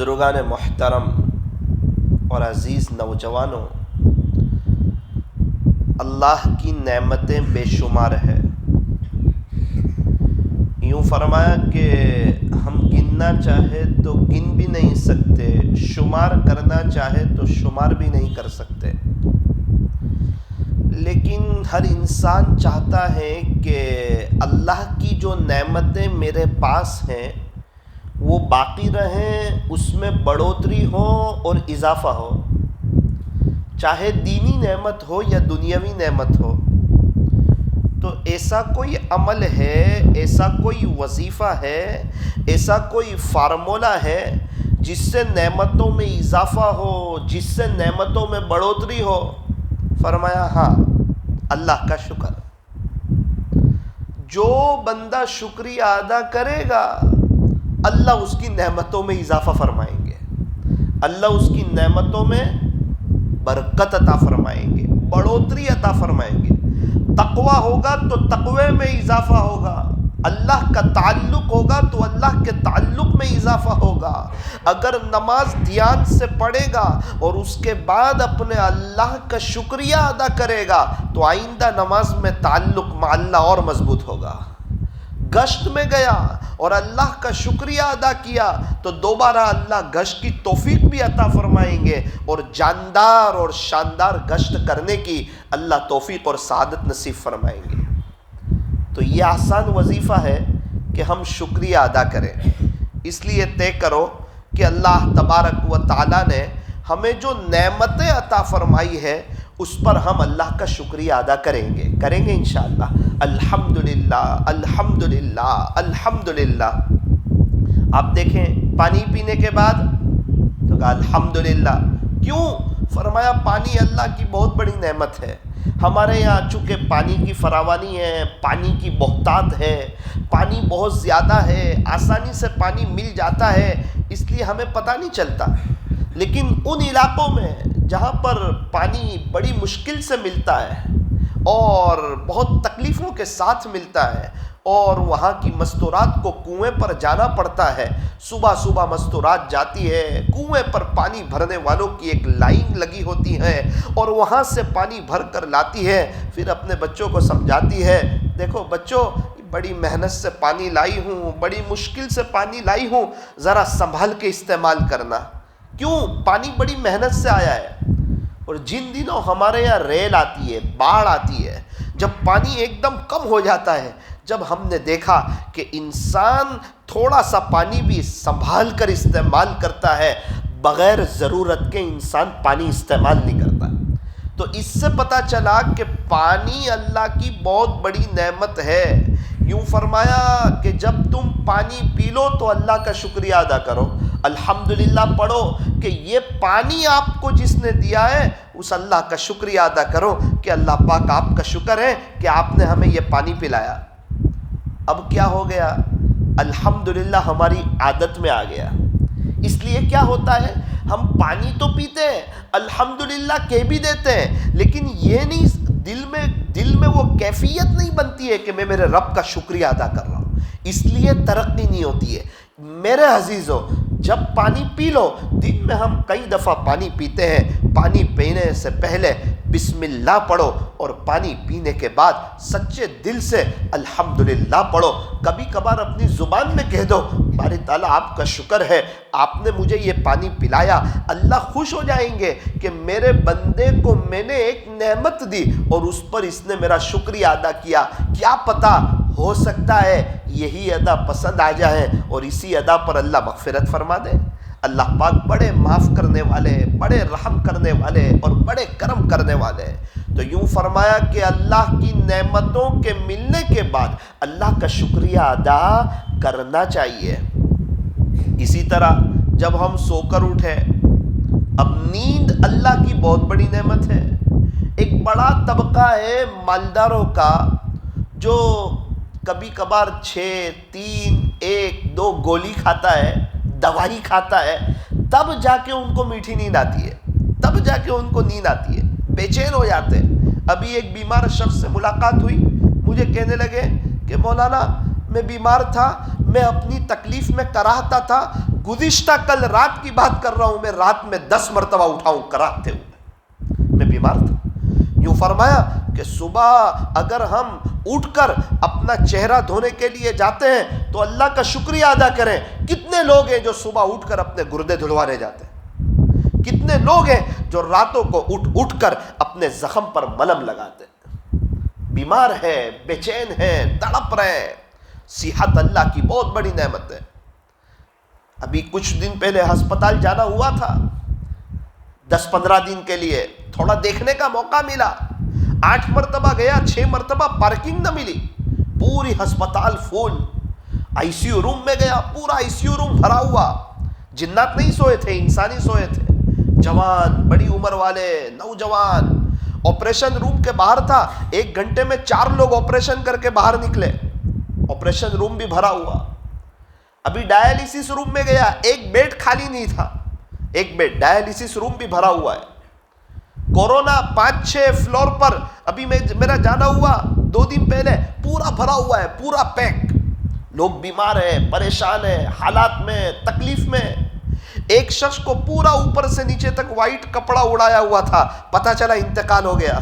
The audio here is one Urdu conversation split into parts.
بزرگان محترم اور عزیز نوجوانوں، اللہ کی نعمتیں بے شمار ہے۔ یوں فرمایا کہ ہم گننا چاہے تو گن بھی نہیں سکتے، شمار کرنا چاہے تو شمار بھی نہیں کر سکتے۔ لیکن ہر انسان چاہتا ہے کہ اللہ کی جو نعمتیں میرے پاس ہیں وہ باقی رہیں، اس میں بڑھوتری ہو اور اضافہ ہو، چاہے دینی نعمت ہو یا دنیاوی نعمت ہو۔ تو ایسا کوئی عمل ہے، ایسا کوئی وظیفہ ہے، ایسا کوئی فارمولہ ہے جس سے نعمتوں میں اضافہ ہو، جس سے نعمتوں میں بڑھوتری ہو؟ فرمایا ہاں، اللہ کا شکر۔ جو بندہ شکریہ ادا کرے گا اللہ اس کی نعمتوں میں اضافہ فرمائیں گے، اللہ اس کی نعمتوں میں برکت عطا فرمائیں گے، بڑھوتری عطا فرمائیں گے۔ تقویٰ ہوگا تو تقوی میں اضافہ ہوگا، اللہ کا تعلق ہوگا تو اللہ کے تعلق میں اضافہ ہوگا۔ اگر نماز دھیان سے پڑھے گا اور اس کے بعد اپنے اللہ کا شکریہ ادا کرے گا تو آئندہ نماز میں تعلق مع اللہ اور مضبوط ہوگا۔ گشت میں گیا اور اللہ کا شکریہ ادا کیا تو دوبارہ اللہ گشت کی توفیق بھی عطا فرمائیں گے اور جاندار اور شاندار گشت کرنے کی اللہ توفیق اور سعادت نصیب فرمائیں گے۔ تو یہ آسان وظیفہ ہے کہ ہم شکریہ ادا کریں۔ اس لیے طے کرو کہ اللہ تبارک و تعالیٰ نے ہمیں جو نعمتیں عطا فرمائی ہے اس پر ہم اللہ کا شکریہ ادا کریں گے انشاءاللہ۔ الحمدللہ الحمدللہ الحمدللہ۔ آپ دیکھیں پانی پینے کے بعد تو کہا الحمدللہ۔ کیوں؟ فرمایا پانی اللہ کی بہت بڑی نعمت ہے۔ ہمارے یہاں چونکہ پانی کی فراوانی ہے، پانی کی بہتات ہے، پانی بہت زیادہ ہے، آسانی سے پانی مل جاتا ہے، اس لیے ہمیں پتہ نہیں چلتا۔ لیکن ان علاقوں میں جہاں پر پانی بڑی مشکل سے ملتا ہے اور بہت تکلیفوں کے ساتھ ملتا ہے اور وہاں کی مستورات کو کنویں پر جانا پڑتا ہے، صبح صبح مستورات جاتی ہے، کنویں پر پانی بھرنے والوں کی ایک لائن لگی ہوتی ہے اور وہاں سے پانی بھر کر لاتی ہے، پھر اپنے بچوں کو سمجھاتی ہے، دیکھو بچوں بڑی محنت سے پانی لائی ہوں، بڑی مشکل سے پانی لائی ہوں، ذرا سنبھل کے استعمال کرنا۔ کیوں؟ پانی بڑی محنت سے آیا ہے۔ اور جن دنوں ہمارے یہاں ریل آتی ہے، باڑھ آتی ہے، جب پانی ایک دم کم ہو جاتا ہے، جب ہم نے دیکھا کہ انسان تھوڑا سا پانی بھی سنبھال کر استعمال کرتا ہے، بغیر ضرورت کے انسان پانی استعمال نہیں کرتا۔ تو اس سے پتہ چلا کہ پانی اللہ کی بہت بڑی نعمت ہے۔ یوں فرمایا کہ جب تم پانی پی لو تو اللہ کا شکریہ ادا کرو، الحمدللہ پڑھو کہ یہ پانی آپ کو جس نے دیا ہے اس اللہ کا شکریہ ادا کرو کہ اللہ پاک آپ کا شکر ہے کہ آپ نے ہمیں یہ پانی پلایا۔ اب کیا ہو گیا؟ الحمدللہ ہماری عادت میں آ گیا۔ اس لیے کیا ہوتا ہے، ہم پانی تو پیتے ہیں، الحمدللہ کہہ بھی دیتے ہیں، لیکن یہ نہیں دل میں وہ کیفیت نہیں بنتی ہے کہ میں میرے رب کا شکریہ ادا کر رہا ہوں، اس لیے ترقی نہیں ہوتی ہے۔ میرے عزیزو، جب پانی پی لو، دن میں ہم کئی دفعہ پانی پیتے ہیں، پانی پینے سے پہلے بسم اللہ پڑھو اور پانی پینے کے بعد سچے دل سے الحمدللہ پڑھو۔ کبھی کبھار اپنی زبان میں کہہ دو باری تعالیٰ آپ کا شکر ہے آپ نے مجھے یہ پانی پلایا۔ اللہ خوش ہو جائیں گے کہ میرے بندے کو میں نے ایک نعمت دی اور اس پر اس نے میرا شکریہ ادا کیا۔ کیا پتہ، ہو سکتا ہے یہی ادا پسند آ جائے اور اسی ادا پر اللہ مغفرت فرما دے۔ اللہ پاک بڑے معاف کرنے والے، بڑے رحم کرنے والے اور بڑے کرم کرنے والے ہیں۔ تو یوں فرمایا کہ اللہ کی نعمتوں کے ملنے کے بعد اللہ کا شکریہ ادا کرنا چاہیے۔ اسی طرح جب ہم سو کر اٹھے، اب نیند اللہ کی بہت بڑی نعمت ہے۔ ایک بڑا طبقہ ہے مالداروں کا جو کبھی کبھار 6، 3، 1، 2 گولی کھاتا ہے، دوائی کھاتا ہے، تب جا کے ان کو میٹھی نیند آتی ہے، تب جا کے ان کو نیند آتی ہے، بے چین ہو جاتے ہیں۔ ابھی ایک بیمار شخص سے ملاقات ہوئی، مجھے کہنے لگے کہ مولانا میں بیمار تھا، میں اپنی تکلیف میں کراہتا تھا گزشتہ کل رات کی بات کر رہا ہوں، میں رات میں 10 مرتبہ اٹھاؤں کراتے ہوئے، میں بیمار تھا۔ یوں فرمایا کہ صبح اگر ہم اٹھ کر اپنا چہرہ دھونے کے لیے جاتے ہیں تو اللہ کا شکریہ ادا کریں۔ کتنے لوگ ہیں جو صبح اٹھ کر اپنے گردے دھلوانے جاتے ہیں؟ کتنے لوگ ہیں جو راتوں کو اٹھ کر اپنے زخم پر ملہم لگاتے ہیں؟ بیمار ہیں، بے چین ہیں، تڑپ رہے ہیں۔ صحت اللہ کی بہت بڑی نعمت ہے۔ ابھی کچھ دن پہلے ہسپتال جانا ہوا تھا 10-15 دن کے لیے، تھوڑا دیکھنے کا موقع ملا۔ 8 مرتبہ گیا، 6 مرتبہ پارکنگ نہ ملی، پوری ہسپتال فول۔ آئی سی یو روم میں گیا، پورا آئی سی یو روم بھرا ہوا۔ جنات نہیں سوئے تھے، انسانی سوئے تھے، جوان، بڑی عمر والے، نوجوان۔ آپریشن روم کے باہر تھا، 1 گھنٹے میں 4 لوگ آپریشن کر کے باہر نکلے۔ آپریشن روم بھی بھرا ہوا۔ ابھی ڈائیلیسس روم میں گیا، 1 بیڈ خالی نہیں تھا، 1 بیڈ، ڈائیلیسس روم بھی بھرا ہوا ہے۔ کورونا 5-6 فلور پر ابھی میرا جانا ہوا 2 دن پہلے، پورا بھرا ہوا ہے، پورا پیک۔ لوگ بیمار ہیں، پریشان ہیں، حالات میں، تکلیف میں۔ ایک شخص کو پورا اوپر سے نیچے تک وائٹ کپڑا اڑایا ہوا تھا، پتہ چلا انتقال ہو گیا۔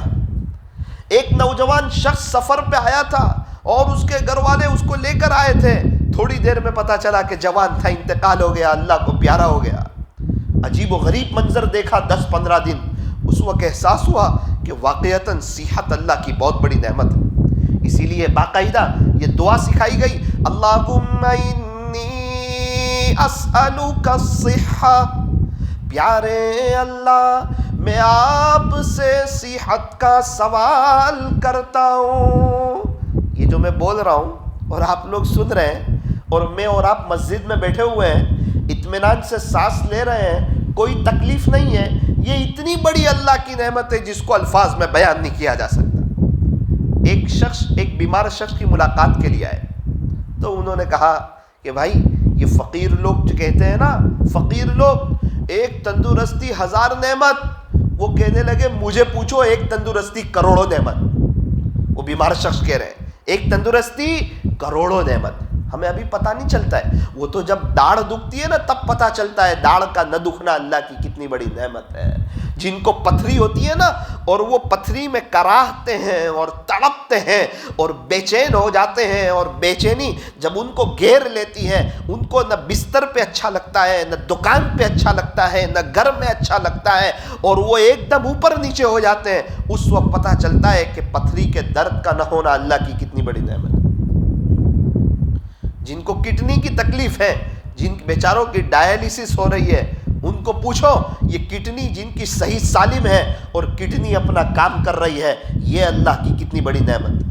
ایک نوجوان شخص سفر پہ آیا تھا اور اس کے گھر والے اس کو لے کر آئے تھے، تھوڑی دیر میں پتہ چلا کہ جوان تھا، انتقال ہو گیا، اللہ کو پیارا ہو گیا۔ عجیب و غریب منظر دیکھا 10-15 دن۔ اس وقت احساس ہوا کہ واقعتاً صحت اللہ کی بہت بڑی نعمت ہے۔ اسی لیے باقاعدہ یہ دعا سکھائی گئی، اللہم انی اسألک الصحہ، پیارے اللہ میں آپ سے صحت کا سوال کرتا ہوں۔ یہ جو میں بول رہا ہوں اور آپ لوگ سن رہے ہیں، اور میں اور آپ مسجد میں بیٹھے ہوئے ہیں، اطمینان سے سانس لے رہے ہیں، کوئی تکلیف نہیں ہے، یہ اتنی بڑی اللہ کی نعمت ہے جس کو الفاظ میں بیان نہیں کیا جا سکتا۔ ایک بیمار شخص کی ملاقات کے لیے آئے تو انہوں نے کہا کہ بھائی یہ فقیر لوگ جو کہتے ہیں نا، فقیر لوگ ایک تندرستی 1000 نعمت، وہ کہنے لگے مجھے پوچھو ایک تندرستی کروڑوں نعمت۔ وہ بیمار شخص کہہ رہے ہیں ایک تندرستی کروڑوں نعمت۔ ہمیں ابھی پتہ نہیں چلتا ہے، وہ تو جب داڑھ دکھتی ہے نا تب پتہ چلتا ہے داڑھ کا نہ دکھنا اللہ کی کتنی بڑی نعمت ہے۔ جن کو پتھری ہوتی ہے نا اور وہ پتھری میں کراہتے ہیں اور تڑپتے ہیں اور بے چین ہو جاتے ہیں، اور بے چینی جب ان کو گھیر لیتی ہے، ان کو نہ بستر پہ اچھا لگتا ہے، نہ دکان پہ اچھا لگتا ہے، نہ گھر میں اچھا لگتا ہے، اور وہ ایک دم اوپر نیچے ہو جاتے ہیں، اس وقت پتہ چلتا ہے کہ پتھری کے درد کا نہ ہونا اللہ کی کتنی بڑی نعمت ہے۔ جن کو کڈنی کی تکلیف ہے، جن بیچاروں کی ڈائیلیسس ہو رہی ہے، ان کو پوچھو یہ کڈنی جن کی صحیح سالم ہے اور کڈنی اپنا کام کر رہی ہے، یہ اللہ کی کتنی بڑی نعمت ہے۔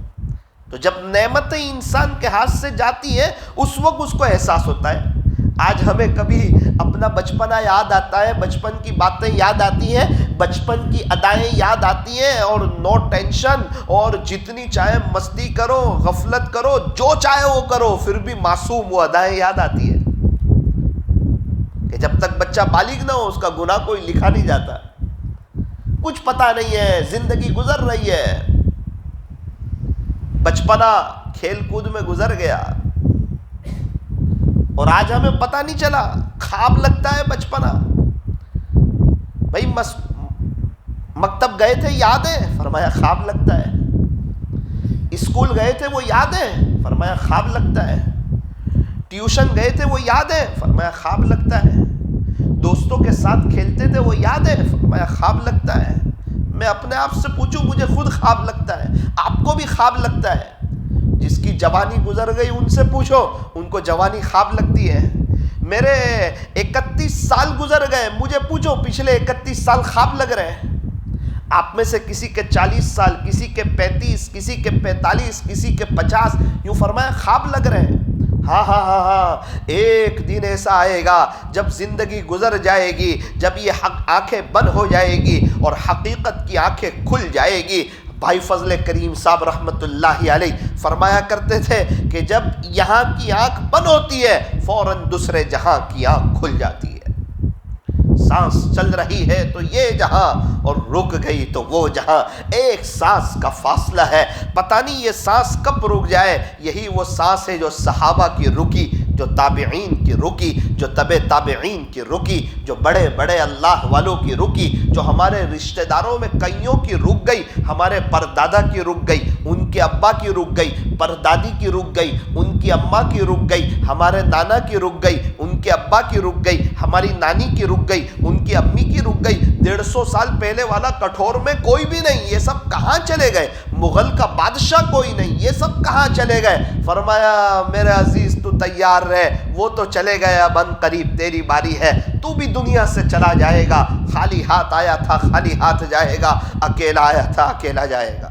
تو جب نعمتیں انسان کے ہاتھ سے جاتی ہیں اس وقت اس کو احساس ہوتا ہے۔ آج ہمیں کبھی اپنا بچپنا یاد آتا ہے، بچپن کی باتیں یاد آتی ہیں، بچپن کی ادائیں یاد آتی ہیں، اور نو ٹینشن، اور جتنی چاہے مستی کرو، غفلت کرو، جو چاہے وہ کرو، پھر بھی معصوم وہ ادائیں یاد آتی ہیں کہ جب تک بچہ بالغ نہ ہو اس کا گناہ کوئی لکھا نہیں جاتا، کچھ پتہ نہیں ہے، زندگی گزر رہی ہے، بچپنا کھیل کود میں گزر گیا، اور آج ہمیں پتہ نہیں چلا، خواب لگتا ہے بچپنا۔ بھائی مکتب گئے تھے یاد ہے؟ فرمایا خواب لگتا ہے۔ اسکول گئے تھے وہ یاد ہے؟ فرمایا خواب لگتا ہے۔ ٹیوشن گئے تھے وہ یاد ہے؟ فرمایا خواب لگتا ہے۔ دوستوں کے ساتھ کھیلتے تھے وہ یاد ہے؟ فرمایا خواب لگتا ہے۔ میں اپنے آپ سے پوچھوں مجھے خود خواب لگتا ہے، آپ کو بھی خواب لگتا ہے؟ جس کی جوانی گزر گئی ان سے پوچھو، ان کو جوانی خواب لگتی ہے۔ میرے 31 سال گزر گئے، مجھے پوچھو پچھلے 31 سال خواب لگ رہے ہیں؟ آپ میں سے کسی کے 40 سال، کسی کے 35، کسی کے 45، کسی کے 50، یوں فرمایا خواب لگ رہے ہیں۔ ہاں، ایک دن ایسا آئے گا جب زندگی گزر جائے گی، جب یہ آنکھیں بند ہو جائے گی اور حقیقت کی آنکھیں کھل جائے گی۔ بھائی فضل کریم صاحب رحمت اللہ علیہ فرمایا کرتے تھے کہ جب یہاں کی آنکھ بند ہوتی ہے فوراً دوسرے جہاں کی آنکھ کھل جاتی ہے۔ سانس چل رہی ہے تو یہ جہاں، اور رک گئی تو وہ جہاں، ایک سانس کا فاصلہ ہے، پتہ نہیں یہ سانس کب رک جائے۔ یہی وہ سانس ہے جو صحابہ کی رکی، جو تابعین کی رکی، جو تبع تابعین کی رکی، جو بڑے بڑے اللہ والوں کی رکی، جو ہمارے رشتہ داروں میں کئیوں کی رک گئی، ہمارے پردادا کی رک گئی، ان کے ابا کی رک گئی، پردادی کی رک گئی، ان کی اماں کی رک گئی، ہمارے نانا کی رک گئی، ان کے ابا کی رک گئی، ہماری نانی کی رک گئی، ان کی امی کی رک گئی، 150 سال پہلے والا کٹھور میں کوئی بھی نہیں، یہ سب کہاں چلے گئے؟ مغل کا بادشاہ کوئی نہیں، یہ سب کہاں چلے گئے؟ فرمایا میرے عزیز تو تیار رہے، وہ تو چلے گئے، اب ان قریب تیری باری ہے، تو بھی دنیا سے چلا جائے گا، خالی ہاتھ آیا تھا خالی ہاتھ جائے گا، اکیلا آیا تھا اکیلا جائے گا۔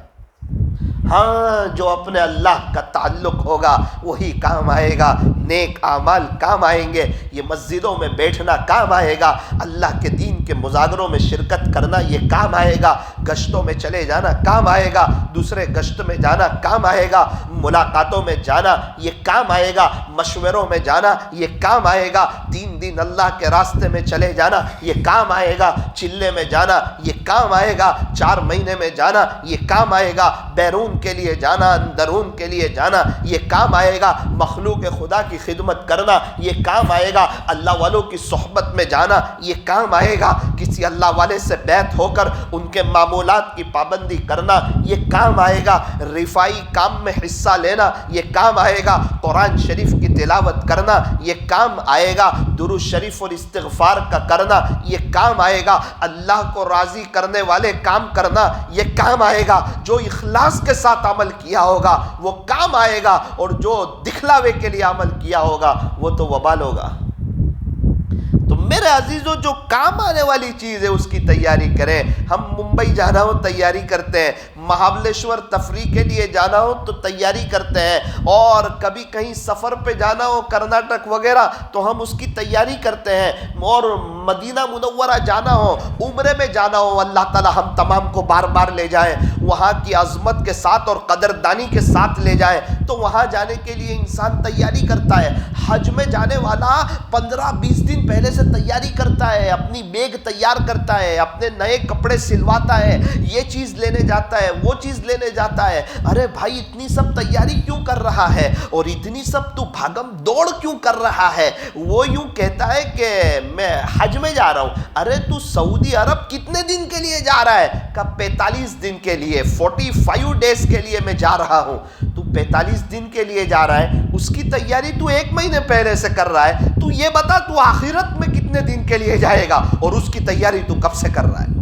ہاں جو اپنے اللہ کا تعلق ہوگا وہی کام آئے گا، نیک اعمال کام آئیں گے، یہ مسجدوں میں بیٹھنا کام آئے گا، اللہ کے دین کے مذاکروں میں شرکت کرنا یہ کام آئے گا، گشتوں میں چلے جانا کام آئے گا، دوسرے گشت میں جانا کام آئے گا، ملاقاتوں میں جانا یہ کام آئے گا، مشوروں میں جانا یہ کام آئے گا، 3 دن اللہ کے راستے میں چلے جانا یہ کام آئے گا، چلے میں جانا یہ کام آئے گا، 4 مہینے میں جانا یہ کام آئے گا، بیرون کے لیے جانا اندرون کے لیے جانا یہ کام آئے گا، مخلوق خدا کی خدمت کرنا یہ کام آئے گا، اللہ والوں کی صحبت میں جانا یہ کام آئے گا، کسی اللہ والے سے بیعت ہو کر ان کے معمولات کی پابندی کرنا یہ کام آئے گا، رفائی کام میں حصہ لینا یہ کام آئے گا، قرآن شریف کی تلاوت کرنا یہ کام آئے گا، درود شریف اور استغفار کا کرنا یہ کام آئے گا، اللہ کو راضی کرنے والے کام کرنا یہ کام آئے گا، جو اخلاص کے ساتھ عمل کیا ہوگا وہ کام آئے گا، اور جو دکھلاوے کے لیے عمل کیا ہوگا وہ تو وبال ہوگا۔ تو میرے عزیزوں جو کام آنے والی چیز ہے اس کی تیاری کریں۔ ہم ممبئی جانا ہو تیاری کرتے ہیں، مہابلیشور تفریح کے لیے جانا ہو تو تیاری کرتے ہیں، اور کبھی کہیں سفر پہ جانا ہو کرناٹک وغیرہ تو ہم اس کی تیاری کرتے ہیں، اور مدینہ منورہ جانا ہو، عمرے میں جانا ہو، اللہ تعالی ہم تمام کو بار بار لے جائیں، وہاں کی عظمت کے ساتھ اور قدردانی کے ساتھ لے جائیں، تو وہاں جانے کے لیے انسان تیاری کرتا ہے۔ حج میں جانے والا 15-20 دن پہلے سے تیاری کرتا ہے، اپنی بیگ تیار کرتا ہے، اپنے نئے کپڑے سلواتا ہے، یہ چیز لینے جاتا ہے وہ چیز لینے جاتا ہے۔ ارے بھائی اتنی سب تیاری کیوں کر رہا ہے، اور اتنی سب تو بھاگم دوڑ کیوں کر رہا ہے؟ وہ یوں کہتا ہے کہ میں حج میں جا رہا ہوں۔ ارے تو سعودی عرب کتنے دن کے لیے جا رہا ہے؟ کہ 45 دن کے لیے، 45 ڈیز کے لیے میں جا رہا ہوں۔ تو 45 دن کے لیے جا رہا ہے، اس کی تیاری تو 1 مہینے پہلے سے کر رہا ہے، تو یہ بتا تو آخرت میں کتنے دن کے لیے جائے گا، اور اس کی تیاری تو کب سے کر رہا ہے؟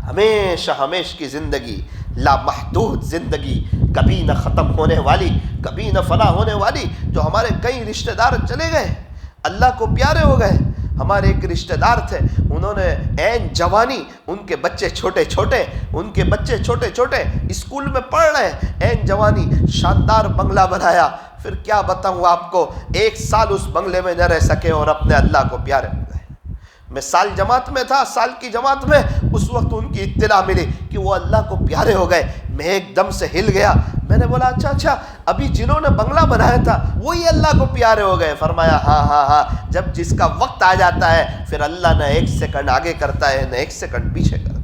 ہمیشہ ہمیش کی زندگی، لامحدود زندگی، کبھی نہ ختم ہونے والی، کبھی نہ فنا ہونے والی۔ جو ہمارے کئی رشتہ دار چلے گئے، اللہ کو پیارے ہو گئے۔ ہمارے ایک رشتہ دار تھے، انہوں نے عین جوانی، ان کے بچے چھوٹے چھوٹے اسکول میں پڑھ رہے ہیں، عین جوانی، شاندار بنگلہ بنایا۔ پھر کیا بتاؤں آپ کو، 1 سال اس بنگلے میں نہ رہ سکے اور اپنے اللہ کو پیارے ہو گئے۔ میں سال جماعت میں تھا، سال کی جماعت میں اس وقت ان کی اطلاع ملی کہ وہ اللہ کو پیارے ہو گئے۔ میں ایک دم سے ہل گیا، میں نے بولا اچھا ابھی جنہوں نے بنگلہ بنایا تھا وہی اللہ کو پیارے ہو گئے؟ فرمایا ہاں، جب جس کا وقت آ جاتا ہے پھر اللہ نہ 1 سیکنڈ آگے کرتا ہے نہ 1 سیکنڈ پیچھے کرتا ہے۔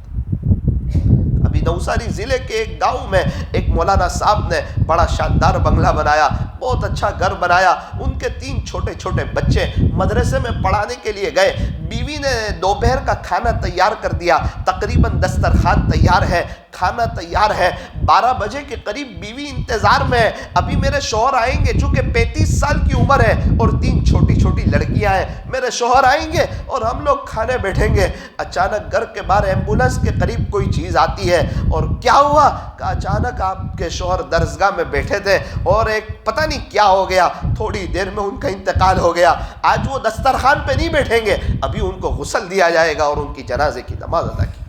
ابھی نوساری ضلع کے ایک گاؤں میں ایک مولانا صاحب نے بڑا شاندار بنگلہ بنایا، بہت اچھا گھر بنایا، ان کے 3 چھوٹے بچے مدرسے میں پڑھانے کے لیے گئے، بیوی نے دوپہر کا کھانا تیار کر دیا، تقریباً دسترخوان تیار ہے، کھانا تیار ہے، 12 بجے کے قریب بیوی انتظار میں ہے، ابھی میرے شوہر آئیں گے، چونکہ 35 سال کی عمر ہے اور 3 چھوٹی لڑکیاں ہیں، میرے شوہر آئیں گے اور ہم لوگ کھانے بیٹھیں گے۔ اچانک گھر کے باہر ایمبولنس کے قریب کوئی چیز آتی ہے، اور کیا ہوا کہ اچانک آپ کے شوہر درسگاہ میں بیٹھے تھے اور ایک پتہ نہیں کیا ہو گیا، تھوڑی دیر میں ان کا انتقال ہو گیا۔ آج وہ دسترخوان پہ نہیں بیٹھیں گے، ابھی ان کو غسل دیا جائے گا اور ان کی جنازے کی نماز ادا کی۔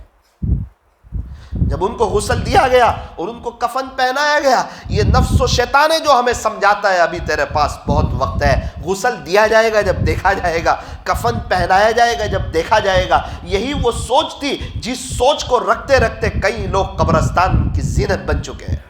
جب ان کو غسل دیا گیا اور ان کو کفن پہنایا گیا، یہ نفس و شیطان ہے جو ہمیں سمجھاتا ہے ابھی تیرے پاس بہت وقت ہے، غسل دیا جائے گا جب دیکھا جائے گا، کفن پہنایا جائے گا جب دیکھا جائے گا۔ یہی وہ سوچ تھی جس سوچ کو رکھتے رکھتے کئی لوگ قبرستان کی زینت بن چکے ہیں۔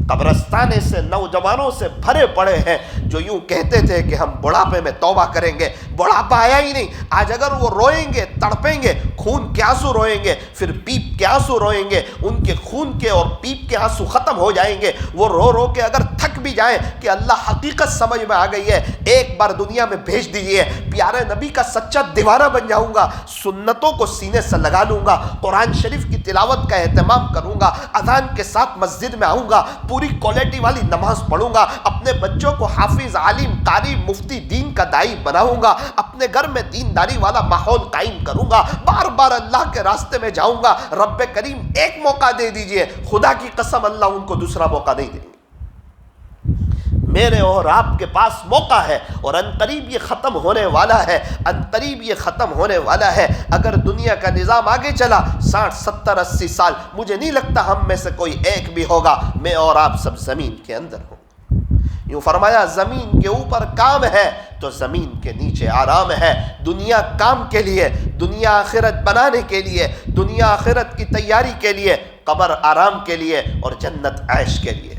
قبرستان سے نوجوانوں سے بھرے پڑے ہیں جو یوں کہتے تھے کہ ہم بڑھاپے میں توبہ کریں گے، بڑھاپا آیا ہی نہیں۔ آج اگر وہ روئیں گے، تڑپیں گے، خون کے آنسو روئیں گے، پھر پیپ کے آنسو روئیں گے، ان کے خون کے اور پیپ کے آنسو ختم ہو جائیں گے، وہ رو کے اگر تھک بھی جائیں کہ اللہ حقیقت سمجھ میں آ گئی ہے، ایک بار دنیا میں بھیج دیجئے، پیارے نبی کا سچا دیوانہ بن جاؤں گا، سنتوں کو سینے سے لگا لوں گا، قرآن شریف کی تلاوت کا اہتمام کروں گا، اذان کے ساتھ مسجد میں آؤں گا، پوری کوالٹی والی نماز پڑھوں گا، اپنے بچوں کو حافظ، عالم، قاری، مفتی، دین کا داعی بناؤں گا، اپنے گھر میں دینداری والا ماحول قائم کروں گا، بار بار اللہ کے راستے میں جاؤں گا۔ رب کریم ایک موقع دے دیجئے، خدا کی قسم اللہ ان کو دوسرا موقع نہیں دیں گے۔ میرے اور آپ کے پاس موقع ہے، اور عنقریب یہ ختم ہونے والا ہے، عنقریب یہ ختم ہونے والا ہے۔ اگر دنیا کا نظام آگے چلا 60 70 80 سال، مجھے نہیں لگتا ہم میں سے کوئی ایک بھی ہوگا، میں اور آپ سب زمین کے اندر ہوں۔ یوں فرمایا زمین کے اوپر کام ہے تو زمین کے نیچے آرام ہے۔ دنیا کام کے لیے، دنیا آخرت بنانے کے لیے، دنیا آخرت کی تیاری کے لیے، قبر آرام کے لیے، اور جنت عیش کے لیے۔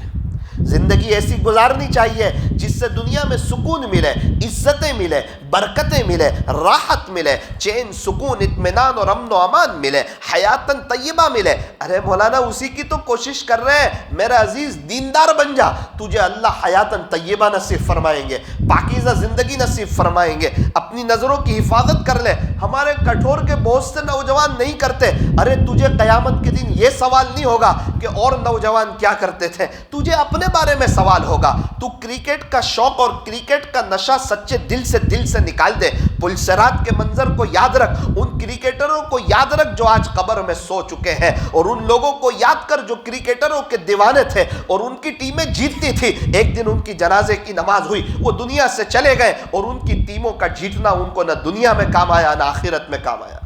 زندگی ایسی گزارنی چاہیے جس سے دنیا میں سکون ملے، عزتیں ملے، برکتیں ملے، راحت ملے، چین، سکون، اطمینان اور امن و امان ملے، حیاتاً طیبہ ملے۔ ارے مولانا اسی کی تو کوشش کر رہے ہیں، میرا عزیز دیندار بن جا، تجھے اللہ حیاتاً طیبہ نصیب فرمائیں گے، پاکیزہ زندگی نصیب فرمائیں گے۔ اپنی نظروں کی حفاظت کر لے۔ ہمارے کٹھور کے بہت سے نوجوان نہیں کرتے۔ ارے تجھے قیامت کے دن یہ سوال نہیں ہوگا کہ اور نوجوان کیا کرتے تھے، تجھے اپنے بارے میں سوال ہوگا۔ تو کرکٹ کا شوق اور کرکٹ کا نشہ سچے دل سے نکال دے۔ پلسرات کے منظر کو یاد رکھ، ان کرکٹروں کو یاد رکھ جو آج قبر میں سو چکے ہیں، اور ان لوگوں کو یاد کر جو کرکٹروں کے دیوانے تھے اور ان کی ٹیمیں جیتتی تھی۔ ایک دن ان کی جنازے کی نماز ہوئی، وہ دنیا سے چلے گئے، اور ان کی ٹیموں کا جیتنا ان کو نہ دنیا میں کام آیا نہ آخرت میں کام آیا۔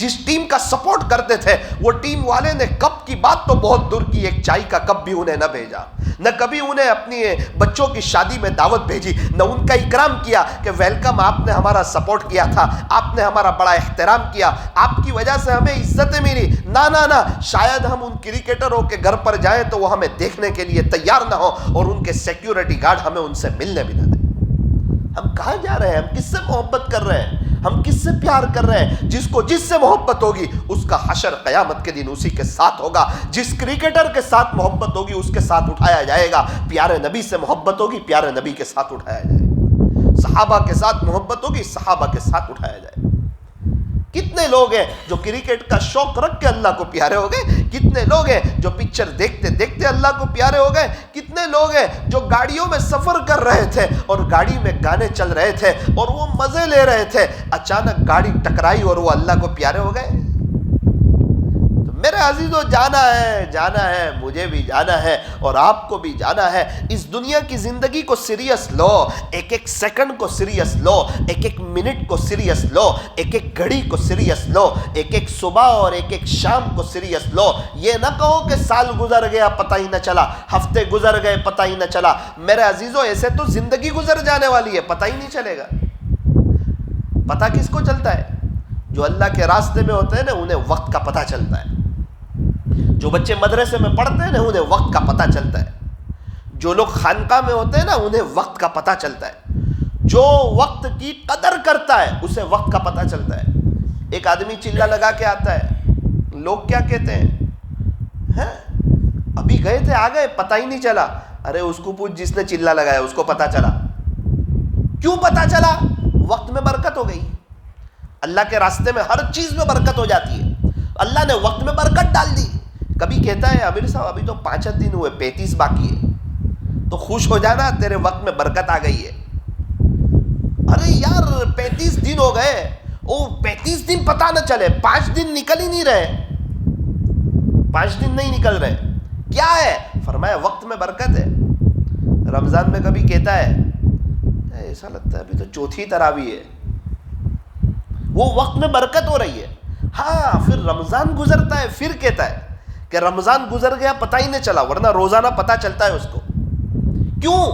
جس ٹیم کا سپورٹ کرتے تھے وہ ٹیم والے نے کپ کی بات تو بہت دور کی، ایک چائے کا کپ بھی انہیں نہ بھیجا، نہ کبھی انہیں اپنی بچوں کی شادی میں دعوت بھیجی، نہ ان کا اکرام کیا کہ ویلکم، آپ نے ہمارا سپورٹ کیا تھا، آپ نے ہمارا بڑا احترام کیا، آپ کی وجہ سے ہمیں عزتیں ملی۔ نہ شاید ہم ان کرکٹروں کے گھر پر جائیں تو وہ ہمیں دیکھنے کے لیے تیار نہ ہو، اور ان کے سیکیورٹی گارڈ ہمیں ان سے ملنے بھی نہ دیں۔ ہم کہاں جا رہے ہیں؟ ہم کس سے محبت کر رہے ہیں؟ ہم کس سے پیار کر رہے ہیں؟ جس کو جس سے محبت ہوگی اس کا حشر قیامت کے دن اسی کے ساتھ ہوگا۔ جس کرکٹر کے ساتھ محبت ہوگی اس کے ساتھ اٹھایا جائے گا، پیارے نبی سے محبت ہوگی پیارے نبی کے ساتھ اٹھایا جائے گا، صحابہ کے ساتھ محبت ہوگی صحابہ کے ساتھ اٹھایا جائے گا۔ کتنے لوگ ہیں جو کرکٹ کا شوق رکھ کے اللہ کو پیارے ہو گئے، کتنے لوگ ہیں جو پکچر دیکھتے دیکھتے اللہ کو پیارے ہو گئے، کتنے لوگ ہیں جو گاڑیوں میں سفر کر رہے تھے اور گاڑی میں گانے چل رہے تھے اور وہ مزے لے رہے تھے، اچانک گاڑی ٹکرائی اور وہ اللہ کو پیارے ہو گئے۔ میرے عزیزو جانا ہے، مجھے بھی جانا ہے اور آپ کو بھی جانا ہے۔ اس دنیا کی زندگی کو سیریس لو، ایک ایک سیکنڈ کو سیریس لو، ایک ایک منٹ کو سیریس لو، ایک ایک گھڑی کو سیریس لو، ایک ایک صبح اور ایک ایک شام کو سیریس لو۔ یہ نہ کہو کہ سال گزر گیا پتہ ہی نہ چلا، ہفتے گزر گئے پتہ ہی نہ چلا۔ میرے عزیزو ایسے تو زندگی گزر جانے والی ہے، پتہ ہی نہیں چلے گا۔ پتہ کس کو چلتا ہے؟ جو اللہ کے راستے میں ہوتے ہیں نا انہیں وقت کا پتہ چلتا ہے۔ جو بچے مدرسے میں پڑھتے ہیں نا انہیں وقت کا پتہ چلتا ہے۔ جو لوگ خانقاہ میں ہوتے ہیں نا انہیں وقت کا پتہ چلتا ہے۔ جو وقت کی قدر کرتا ہے اسے وقت کا پتہ چلتا ہے۔ ایک آدمی چلا لگا کے آتا ہے، لوگ کیا کہتے ہیں، ابھی گئے تھے آ گئے پتہ ہی نہیں چلا۔ ارے اس کو پوچھ جس نے چلا لگایا اس کو پتہ چلا۔ کیوں پتہ چلا؟ وقت میں برکت ہو گئی۔ اللہ کے راستے میں ہر چیز میں برکت ہو جاتی ہے، اللہ نے وقت میں برکت ڈال دی۔ کبھی کہتا ہے امیر صاحب ابھی تو 5 دن ہوئے 35 باقی ہے، تو خوش ہو جانا تیرے وقت میں برکت آ گئی ہے۔ ارے یار 35 دن ہو گئے، 35 دن پتہ نہ چلے، 5 دن نکل ہی نہیں رہے، 5 دن نہیں نکل رہے، کیا ہے؟ فرمایا وقت میں برکت ہے۔ رمضان میں کبھی کہتا ہے ایسا لگتا ہے ابھی تو 4تھی تراویح ہے، وہ وقت میں برکت ہو رہی ہے۔ ہاں پھر رمضان گزرتا ہے پھر کہتا ہے کہ رمضان گزر گیا پتہ ہی نہیں چلا، ورنہ روزانہ پتہ چلتا ہے اس کو۔ کیوں؟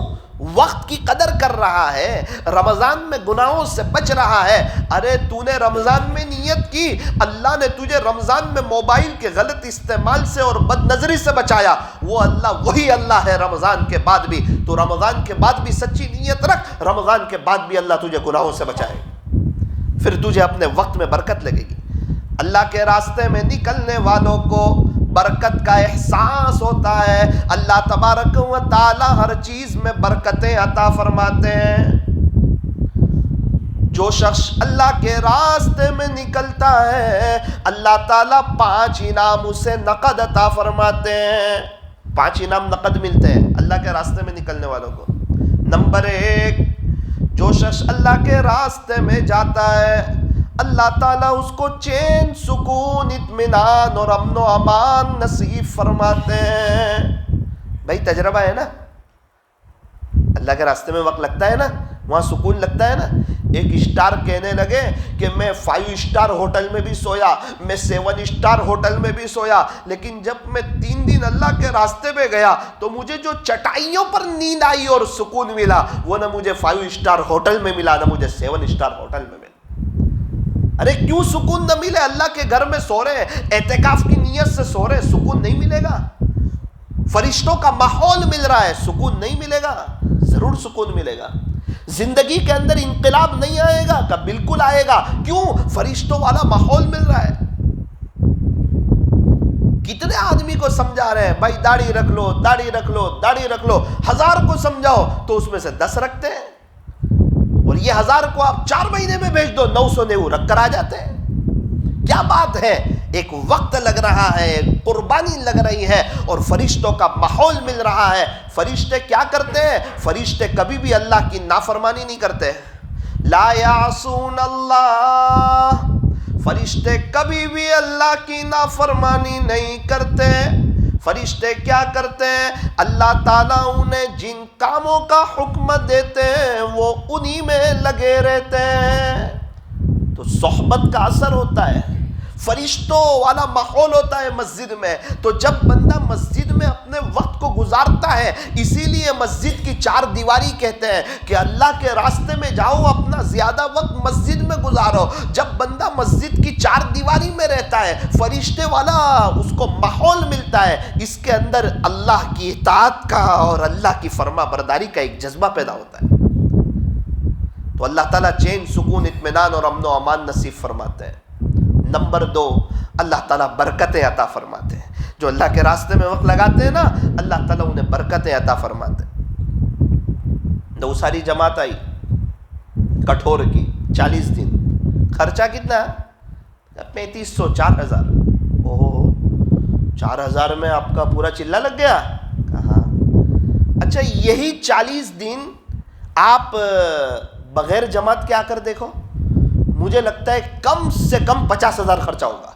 وقت کی قدر کر رہا ہے، رمضان میں گناہوں سے بچ رہا ہے۔ ارے تو نے رمضان میں نیت کی، اللہ نے تجھے رمضان میں موبائل کے غلط استعمال سے اور بد نظری سے بچایا، وہ اللہ وہی اللہ ہے رمضان کے بعد بھی۔ تو رمضان کے بعد بھی سچی نیت رکھ، رمضان کے بعد بھی اللہ تجھے گناہوں سے بچائے، پھر تجھے اپنے وقت میں برکت لگے گی۔ اللہ کے راستے میں نکلنے والوں کو برکت کا احساس ہوتا ہے، اللہ تبارک و تعالی ہر چیز میں برکتیں عطا فرماتے ہیں. جو شخص اللہ کے راستے میں نکلتا ہے اللہ تعالیٰ 5 انعام اسے نقد عطا فرماتے ہیں. 5 انعام نقد ملتے ہیں اللہ کے راستے میں نکلنے والوں کو. نمبر 1، جو شخص اللہ کے راستے میں جاتا ہے اللہ تعالیٰ اس کو چین، سکون، اطمینان اور امن و امان نصیب فرماتے ہیں. بھائی تجربہ ہے نا، اللہ کے راستے میں وقت لگتا ہے نا، وہاں سکون لگتا ہے نا. ایک اسٹار کہنے لگے کہ میں 5 اسٹار ہوٹل میں بھی سویا، میں 7 اسٹار ہوٹل میں بھی سویا، لیکن جب میں 3 دن اللہ کے راستے پہ گیا تو مجھے جو چٹائیوں پر نیند آئی اور سکون ملا وہ نہ مجھے 5 اسٹار ہوٹل میں ملا، نہ مجھے 7 اسٹار ہوٹل میں ملا. ارے کیوں سکون نہ ملے؟ اللہ کے گھر میں سو رہے، اعتکاف کی نیت سے سو رہے، سکون نہیں ملے گا؟ فرشتوں کا ماحول مل رہا ہے، سکون نہیں ملے گا؟ ضرور سکون ملے گا. زندگی کے اندر انقلاب نہیں آئے گا کہ بالکل آئے گا. کیوں؟ فرشتوں والا ماحول مل رہا ہے. کتنے آدمی کو سمجھا رہے ہیں بھائی داڑھی رکھ لو، داڑھی رکھ لو، داڑھی رکھ لو. 1000 کو سمجھاؤ تو اس میں سے 10 رکھتے ہیں، اور یہ 1000 کو آپ 4 مہینے میں بھیج دو 990 رکھ کر آ جاتے ہیں. کیا بات ہے؟ ایک وقت لگ رہا ہے، قربانی لگ رہی ہے، اور فرشتوں کا ماحول مل رہا ہے. فرشتے کیا کرتے ہیں؟ فرشتے کبھی بھی اللہ کی نافرمانی نہیں کرتے. لا یعصون اللہ، فرشتے کبھی بھی اللہ کی نافرمانی نہیں کرتے. فرشتے کیا کرتے ہیں؟ اللہ تعالیٰ انہیں جن کاموں کا حکم دیتے ہیں وہ انہی میں لگے رہتے ہیں. تو صحبت کا اثر ہوتا ہے، فرشتوں والا ماحول ہوتا ہے مسجد میں. تو جب بندہ مسجد میں اپنے وقت کو گزارتا ہے، اسی لیے مسجد کی 4 دیواری کہتے ہیں کہ اللہ کے راستے میں جاؤ، اپنا زیادہ وقت مسجد میں گزارو. جب بندہ مسجد کی 4 دیواری میں رہتا ہے، فرشتے والا اس کو ماحول ملتا ہے، اس کے اندر اللہ کی اطاعت کا اور اللہ کی فرما برداری کا ایک جذبہ پیدا ہوتا ہے. تو اللہ تعالیٰ چین، سکون، اطمینان اور امن و امان نصیب فرماتے ہیں. نمبر 2، اللہ تعالیٰ برکتیں عطا فرماتے ہیں. جو اللہ کے راستے میں وقت لگاتے ہیں نا اللہ تعالیٰ انہیں برکتیں عطا فرماتے ہیں. ساری جماعت آئی کٹھور کی 40 دن، خرچہ کتنا؟ 3500، 4000. اوہ 4000 میں آپ کا پورا چلہ لگ گیا؟ کہاں. اچھا یہی 40 دن آپ بغیر جماعت کے آ کر دیکھو، مجھے لگتا ہے کم سے کم 50,000 خرچہ ہوگا.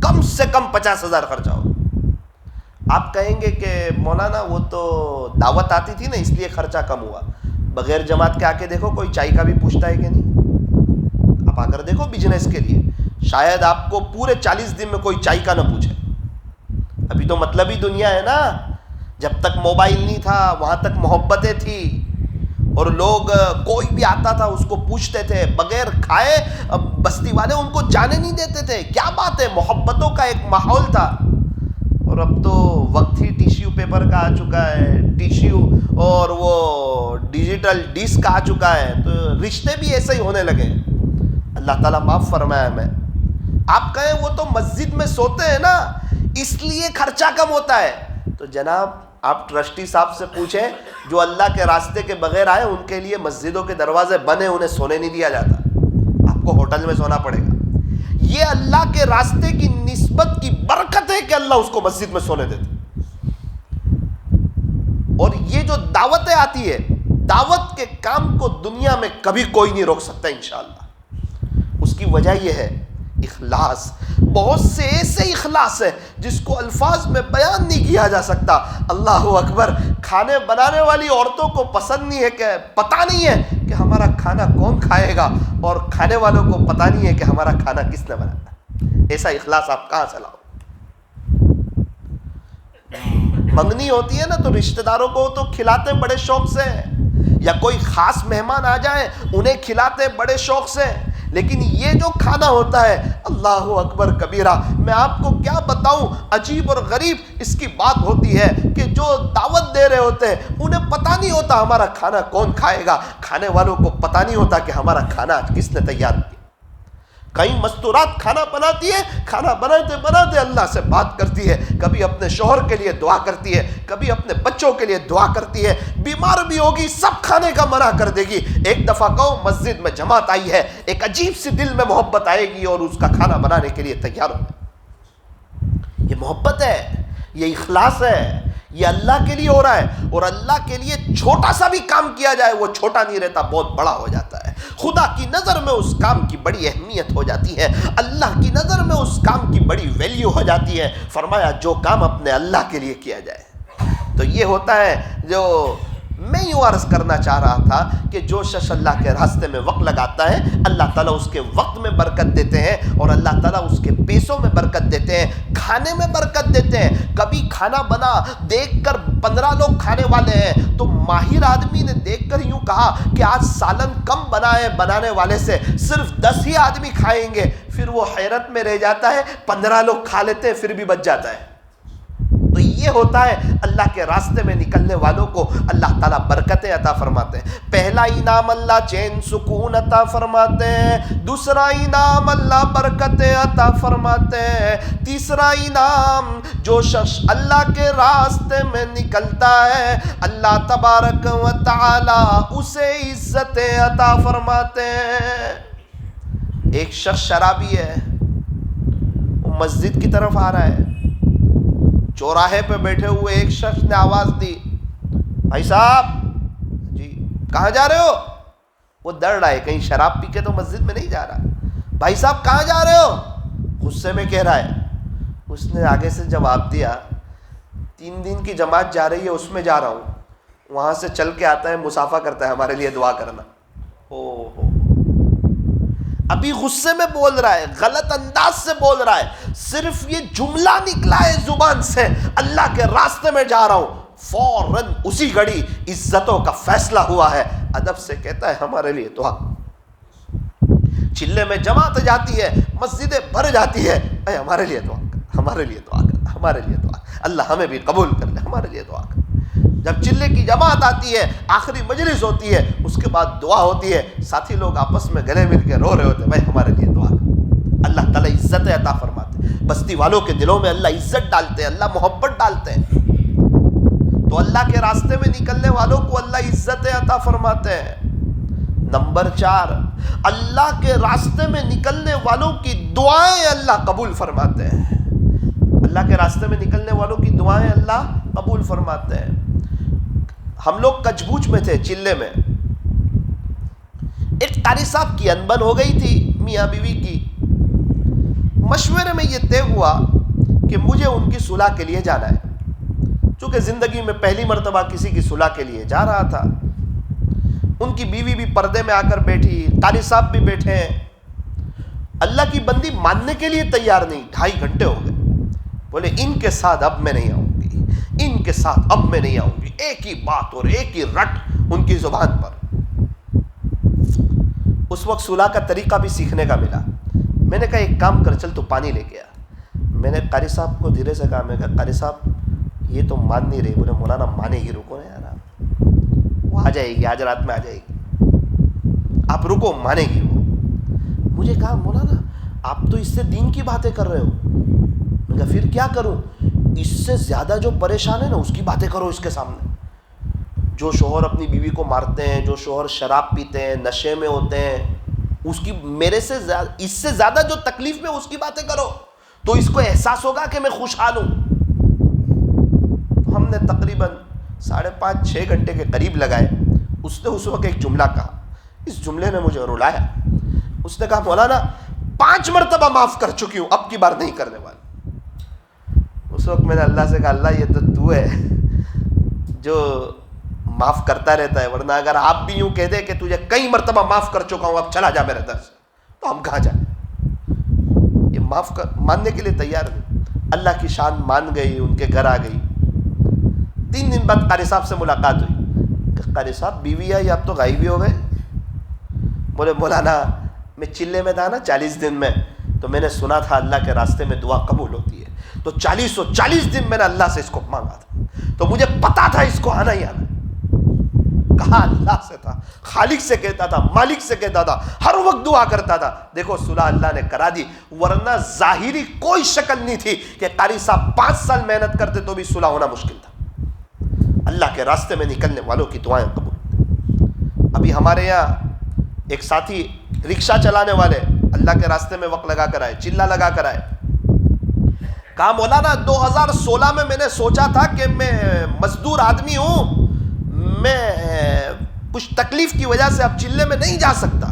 کم سے کم 50,000 خرچہ ہوگا. آپ کہیں گے کہ مولانا وہ تو دعوت آتی تھی نا اس لیے خرچہ کم ہوا. بغیر جماعت کے آ کے دیکھو کوئی چائے کا بھی پوچھتا ہے کہ نہیں؟ آپ آ کر دیکھو بزنس کے لیے، شاید آپ کو پورے 40 دن میں کوئی چائے کا نہ پوچھے. ابھی تو مطلبی دنیا ہے نا. جب تک موبائل نہیں تھا وہاں تک محبتیں تھی، اور لوگ کوئی بھی آتا تھا اس کو پوچھتے تھے، بغیر کھائے بستی والے ان کو جانے نہیں دیتے تھے. کیا بات ہے، محبتوں کا ایک ماحول تھا. اور اب تو وقت ہی ٹیشو پیپر کا آ چکا ہے، ٹیشو اور وہ ڈیجیٹل ڈسک آ چکا ہے، تو رشتے بھی ایسے ہی ہونے لگے. اللہ تعالیٰ معاف فرمائے ہمیں. آپ کہیں وہ تو مسجد میں سوتے ہیں نا اس لیے خرچہ کم ہوتا ہے. تو جناب آپ ٹرسٹی صاحب سے پوچھیں، جو اللہ کے راستے کے بغیر آئے ان کے لیے مسجدوں کے دروازے بنے، انہیں سونے نہیں دیا جاتا. آپ کو ہوٹل میں سونا پڑے گا. یہ اللہ کے راستے کی نسبت کی برکت ہے کہ اللہ اس کو مسجد میں سونے دیتے. اور یہ جو دعوتیں آتی ہے، دعوت کے کام کو دنیا میں کبھی کوئی نہیں روک سکتا انشاءاللہ. اس کی وجہ یہ ہے اخلاص. بہت سے ایسے اخلاص ہے جس کو الفاظ میں بیان نہیں کیا جا سکتا. اللہ اکبر. کھانے بنانے والی عورتوں کو پسند نہیں ہے کہ پتہ نہیں ہے کہ ہمارا کھانا کون کھائے گا، اور کھانے والوں کو پتہ نہیں ہے کہ ہمارا کھانا کس نے بنایا. ایسا اخلاص آپ کہاں سے لاؤ؟ منگنی ہوتی ہے نا تو رشتہ داروں کو تو کھلاتے بڑے شوق سے، یا کوئی خاص مہمان آ جائے انہیں کھلاتے بڑے شوق سے. لیکن یہ جو کھانا ہوتا ہے اللہ اکبر کبیرہ، میں آپ کو کیا بتاؤں، عجیب اور غریب اس کی بات ہوتی ہے کہ جو دعوت دے رہے ہوتے ہیں انہیں پتہ نہیں ہوتا ہمارا کھانا کون کھائے گا. کھانے والوں کو پتہ نہیں ہوتا کہ ہمارا کھانا آج کس نے تیار کیا. کئی مستورات کھانا بناتی ہے، کھانا بناتے بناتے اللہ سے بات کرتی ہے، کبھی اپنے شوہر کے لیے دعا کرتی ہے، کبھی اپنے بچوں کے لیے دعا کرتی ہے، بیمار بھی ہوگی سب کھانے کا منع کر دے گی۔ ایک دفعہ کہو مسجد میں جماعت آئی ہے، ایک عجیب سی دل میں محبت آئے گی اور اس کا کھانا بنانے کے لیے تیار ہو۔ یہ محبت ہے، یہ اخلاص ہے، یہ اللہ کے لیے ہو رہا ہے، اور اللہ کے لیے چھوٹا سا بھی کام کیا جائے وہ چھوٹا نہیں رہتا، بہت بڑا ہو جاتا ہے۔ خدا کی نظر میں اس کام کی بڑی اہمیت ہو جاتی ہے، اللہ کی نظر میں اس کام کی بڑی ویلیو ہو جاتی ہے۔ فرمایا جو کام اپنے اللہ کے لیے کیا جائے۔ تو یہ ہوتا ہے جو میں یوں عرض کرنا چاہ رہا تھا کہ جو شخص اللہ کے راستے میں وقت لگاتا ہے اللہ تعالیٰ اس کے وقت میں برکت دیتے ہیں، اور اللہ تعالیٰ اس کے پیسوں میں برکت دیتے ہیں، کھانے میں برکت دیتے ہیں۔ کبھی کھانا بنا دیکھ کر 15 لوگ کھانے والے ہیں تو ماہر آدمی نے دیکھ کر یوں کہا کہ آج سالن کم بنا ہے بنانے والے سے، صرف 10 ہی آدمی کھائیں گے، پھر وہ حیرت میں رہ جاتا ہے، 15 لوگ کھا لیتے ہیں پھر بھی بچ جاتا ہے۔ تو یہ ہوتا ہے اللہ کے راستے میں نکلنے والوں کو اللہ تعالیٰ برکتیں عطا فرماتے ہیں۔ پہلا انعام اللہ چین سکون عطا فرماتے ہیں، دوسرا انعام اللہ برکتیں عطا فرماتے ہیں، تیسرا انعام جو شخص اللہ کے راستے میں نکلتا ہے اللہ تبارک و تعالی اسے عزتیں عطا فرماتے ہیں۔ ایک شخص شرابی ہے، وہ مسجد کی طرف آ رہا ہے، چوراہے پہ بیٹھے ہوئے ایک شخص نے آواز دی، بھائی صاحب جی کہاں جا رہے ہو؟ وہ ڈر رہا ہے کہیں شراب پی کے تو مسجد میں نہیں جا رہا۔ بھائی صاحب کہاں جا رہے ہو؟ غصے میں کہہ رہا ہے۔ اس نے آگے سے جواب دیا، 3 دن کی جماعت جا رہی ہے اس میں جا رہا ہوں، وہاں سے چل کے آتا ہے مصافحہ کرتا ہے، ہمارے لیے دعا کرنا۔ او ہو، ابھی غصے میں بول رہا ہے، غلط انداز سے بول رہا ہے، صرف یہ جملہ نکلا ہے زبان سے اللہ کے راستے میں جا رہا ہوں، فوراً اسی گھڑی عزتوں کا فیصلہ ہوا ہے۔ ادب سے کہتا ہے ہمارے لیے دعا۔ چلے میں جماعت جاتی ہے، مسجدیں بھر جاتی ہے، اے ہمارے لیے دعا کر، ہمارے لیے دعا کر، ہمارے لیے دعا کر، اللہ ہمیں بھی قبول کر لے، ہمارے لیے دعا کر۔ جب چلے کی جماعت آتی ہے، آخری مجلس ہوتی ہے، اس کے بعد دعا ہوتی ہے، ساتھی لوگ آپس میں گلے مل کے رو رہے ہوتے ہیں، بھائی ہمارے لیے دعا کر۔ اللہ تعالیٰ عزت عطا فرماتے ہیں، بستی والوں کے دلوں میں اللہ عزت ڈالتے ہیں، اللہ محبت ڈالتے ہیں۔ تو اللہ کے راستے میں نکلنے والوں کو اللہ عزت عطا فرماتے ہیں۔ نمبر 4، اللہ کے راستے میں نکلنے والوں کی دعائیں اللہ قبول فرماتے ہیں۔ اللہ کے راستے میں نکلنے والوں کی دعائیں اللہ قبول فرماتے ہیں۔ ہم لوگ کچبوچ میں تھے، چلے میں، ایک قاری صاحب کی انبن ہو گئی تھی میاں بیوی کی۔ مشورے میں یہ طے ہوا کہ مجھے ان کی صلح کے لیے جانا ہے، چونکہ زندگی میں پہلی مرتبہ کسی کی صلح کے لیے جا رہا تھا۔ ان کی بیوی بھی پردے میں آ کر بیٹھی، قاری صاحب بھی بیٹھے ہیں۔ اللہ کی بندی ماننے کے لیے تیار نہیں، 2.5 گھنٹے ہو گئے، بولے ان کے ساتھ اب میں نہیں آؤں گی، ان کے ساتھ اب میں نہیں آؤں گی، ایک ہی بات اور ایک ہی رٹ ان کی زبان پر۔ اس وقت صلح کا طریقہ بھی سیکھنے کا ملا۔ میں نے کہا ایک کام کر، چل تو پانی لے کے آ۔ میں نے قاری صاحب کو دھیرے سے کہا، میں کہا قاری صاحب یہ تو مان نہیں رہی۔ بولے مولانا مانے گی، رکو نا یار، وہ آ جائے گی، آج رات میں آ جائے گی، آپ رکو، مانے گی وہ۔ مجھے کہا مولانا آپ تو اس سے دین کی باتیں کر رہے ہو۔ میں کہا پھر کیا کروں؟ اس سے زیادہ جو پریشان ہے نا اس کی باتیں کرو اس کے سامنے۔ جو شوہر اپنی بیوی کو مارتے ہیں، جو شوہر شراب پیتے ہیں، نشے میں ہوتے ہیں، اس کی میرے سے زیادہ، اس سے زیادہ جو تکلیف میں اس کی باتیں کرو تو اس کو احساس ہوگا کہ میں خوشحال ہوں۔ تو ہم نے تقریباً 5.5-6 گھنٹے کے قریب لگائے۔ اس نے اس وقت ایک جملہ کہا، اس جملے نے مجھے رلایا۔ اس نے کہا مولانا 5 مرتبہ معاف کر چکی ہوں، اب کی بار نہیں کرنے والی۔ اس وقت میں نے اللہ سے کہا اللہ یہ تو ہے جو معاف کرتا رہتا ہے، ورنہ اگر آپ بھی یوں کہہ دے کہ تجھے کئی مرتبہ معاف کر چکا ہوں اب چلا جا میرے در سے، تو ہم کہاں جائیں؟ یہ معاف کر ماننے کے لیے تیار نہیں۔ اللہ کی شان مان گئی، ان کے گھر آ گئی۔ 3 دن بعد قاری صاحب سے ملاقات ہوئی کہ قاری صاحب بیوی آئی، آپ تو غائب ہی ہو گئے۔ بولے مولانا میں چلے میں تھا نا 40 دن میں، تو میں نے سنا تھا اللہ کے راستے میں دعا قبول ہوتی ہے، تو 40 دن میں نے اللہ سے اس کو مانگا تھا، تو مجھے پتا تھا اس کو آنا ہی آنا۔ کہا اللہ سے تھا, خالق سے کہتا تھا, مالک سے کہتا تھا, ہر وقت دعا کرتا تھا. دیکھو صلح اللہ نے کرا دی, ورنہ ظاہری کوئی شکل نہیں تھی کہ قاری صاحب 5 سال محنت کرتے تو بھی صلح ہونا مشکل تھا. اللہ کے راستے میں نکلنے والوں کی دعائیں قبول. ابھی ہمارے یہاں ایک ساتھی رکشہ چلانے والے اللہ کے راستے میں وقت لگا کر آئے, چلہ لگا کر آئے. کہا مولانا 2016 میں نے سوچا تھا کہ میں مزدور آدمی ہوں, میں کچھ تکلیف کی وجہ سے اب چلے میں نہیں جا سکتا.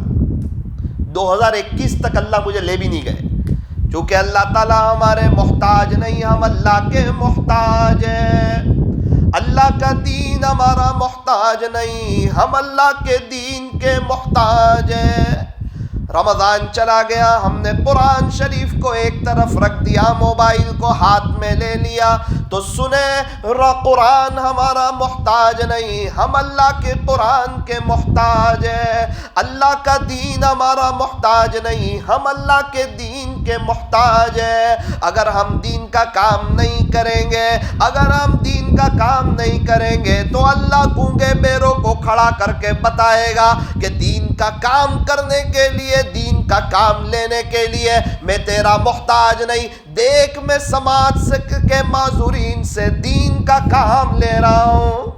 2021 تک اللہ مجھے لے بھی نہیں گئے, چونکہ اللہ تعالیٰ ہمارے محتاج نہیں, ہم اللہ کے محتاج ہیں. اللہ کا دین ہمارا محتاج نہیں, ہم اللہ کے دین کے محتاج ہیں. رمضان چلا گیا, ہم نے قرآن شریف کو ایک طرف رکھ دیا, موبائل کو ہاتھ میں لے لیا. تو سنیں, قرآن ہمارا محتاج نہیں, ہم اللہ کے قرآن کے محتاج ہیں. اللہ کا دین ہمارا محتاج نہیں, ہم اللہ کے دین کے محتاج ہیں. اگر ہم دین کا کام نہیں کریں گے, اگر ہم دین کا کام نہیں کریں گے تو اللہ گونگے بیروں کو کھڑا کر کے بتائے گا کہ دین کا کام کرنے کے لیے, دین کا کام لینے کے لیے میں تیرا محتاج نہیں. دیکھ میں سماج سے کے معذورین سے دین کا کام لے رہا ہوں.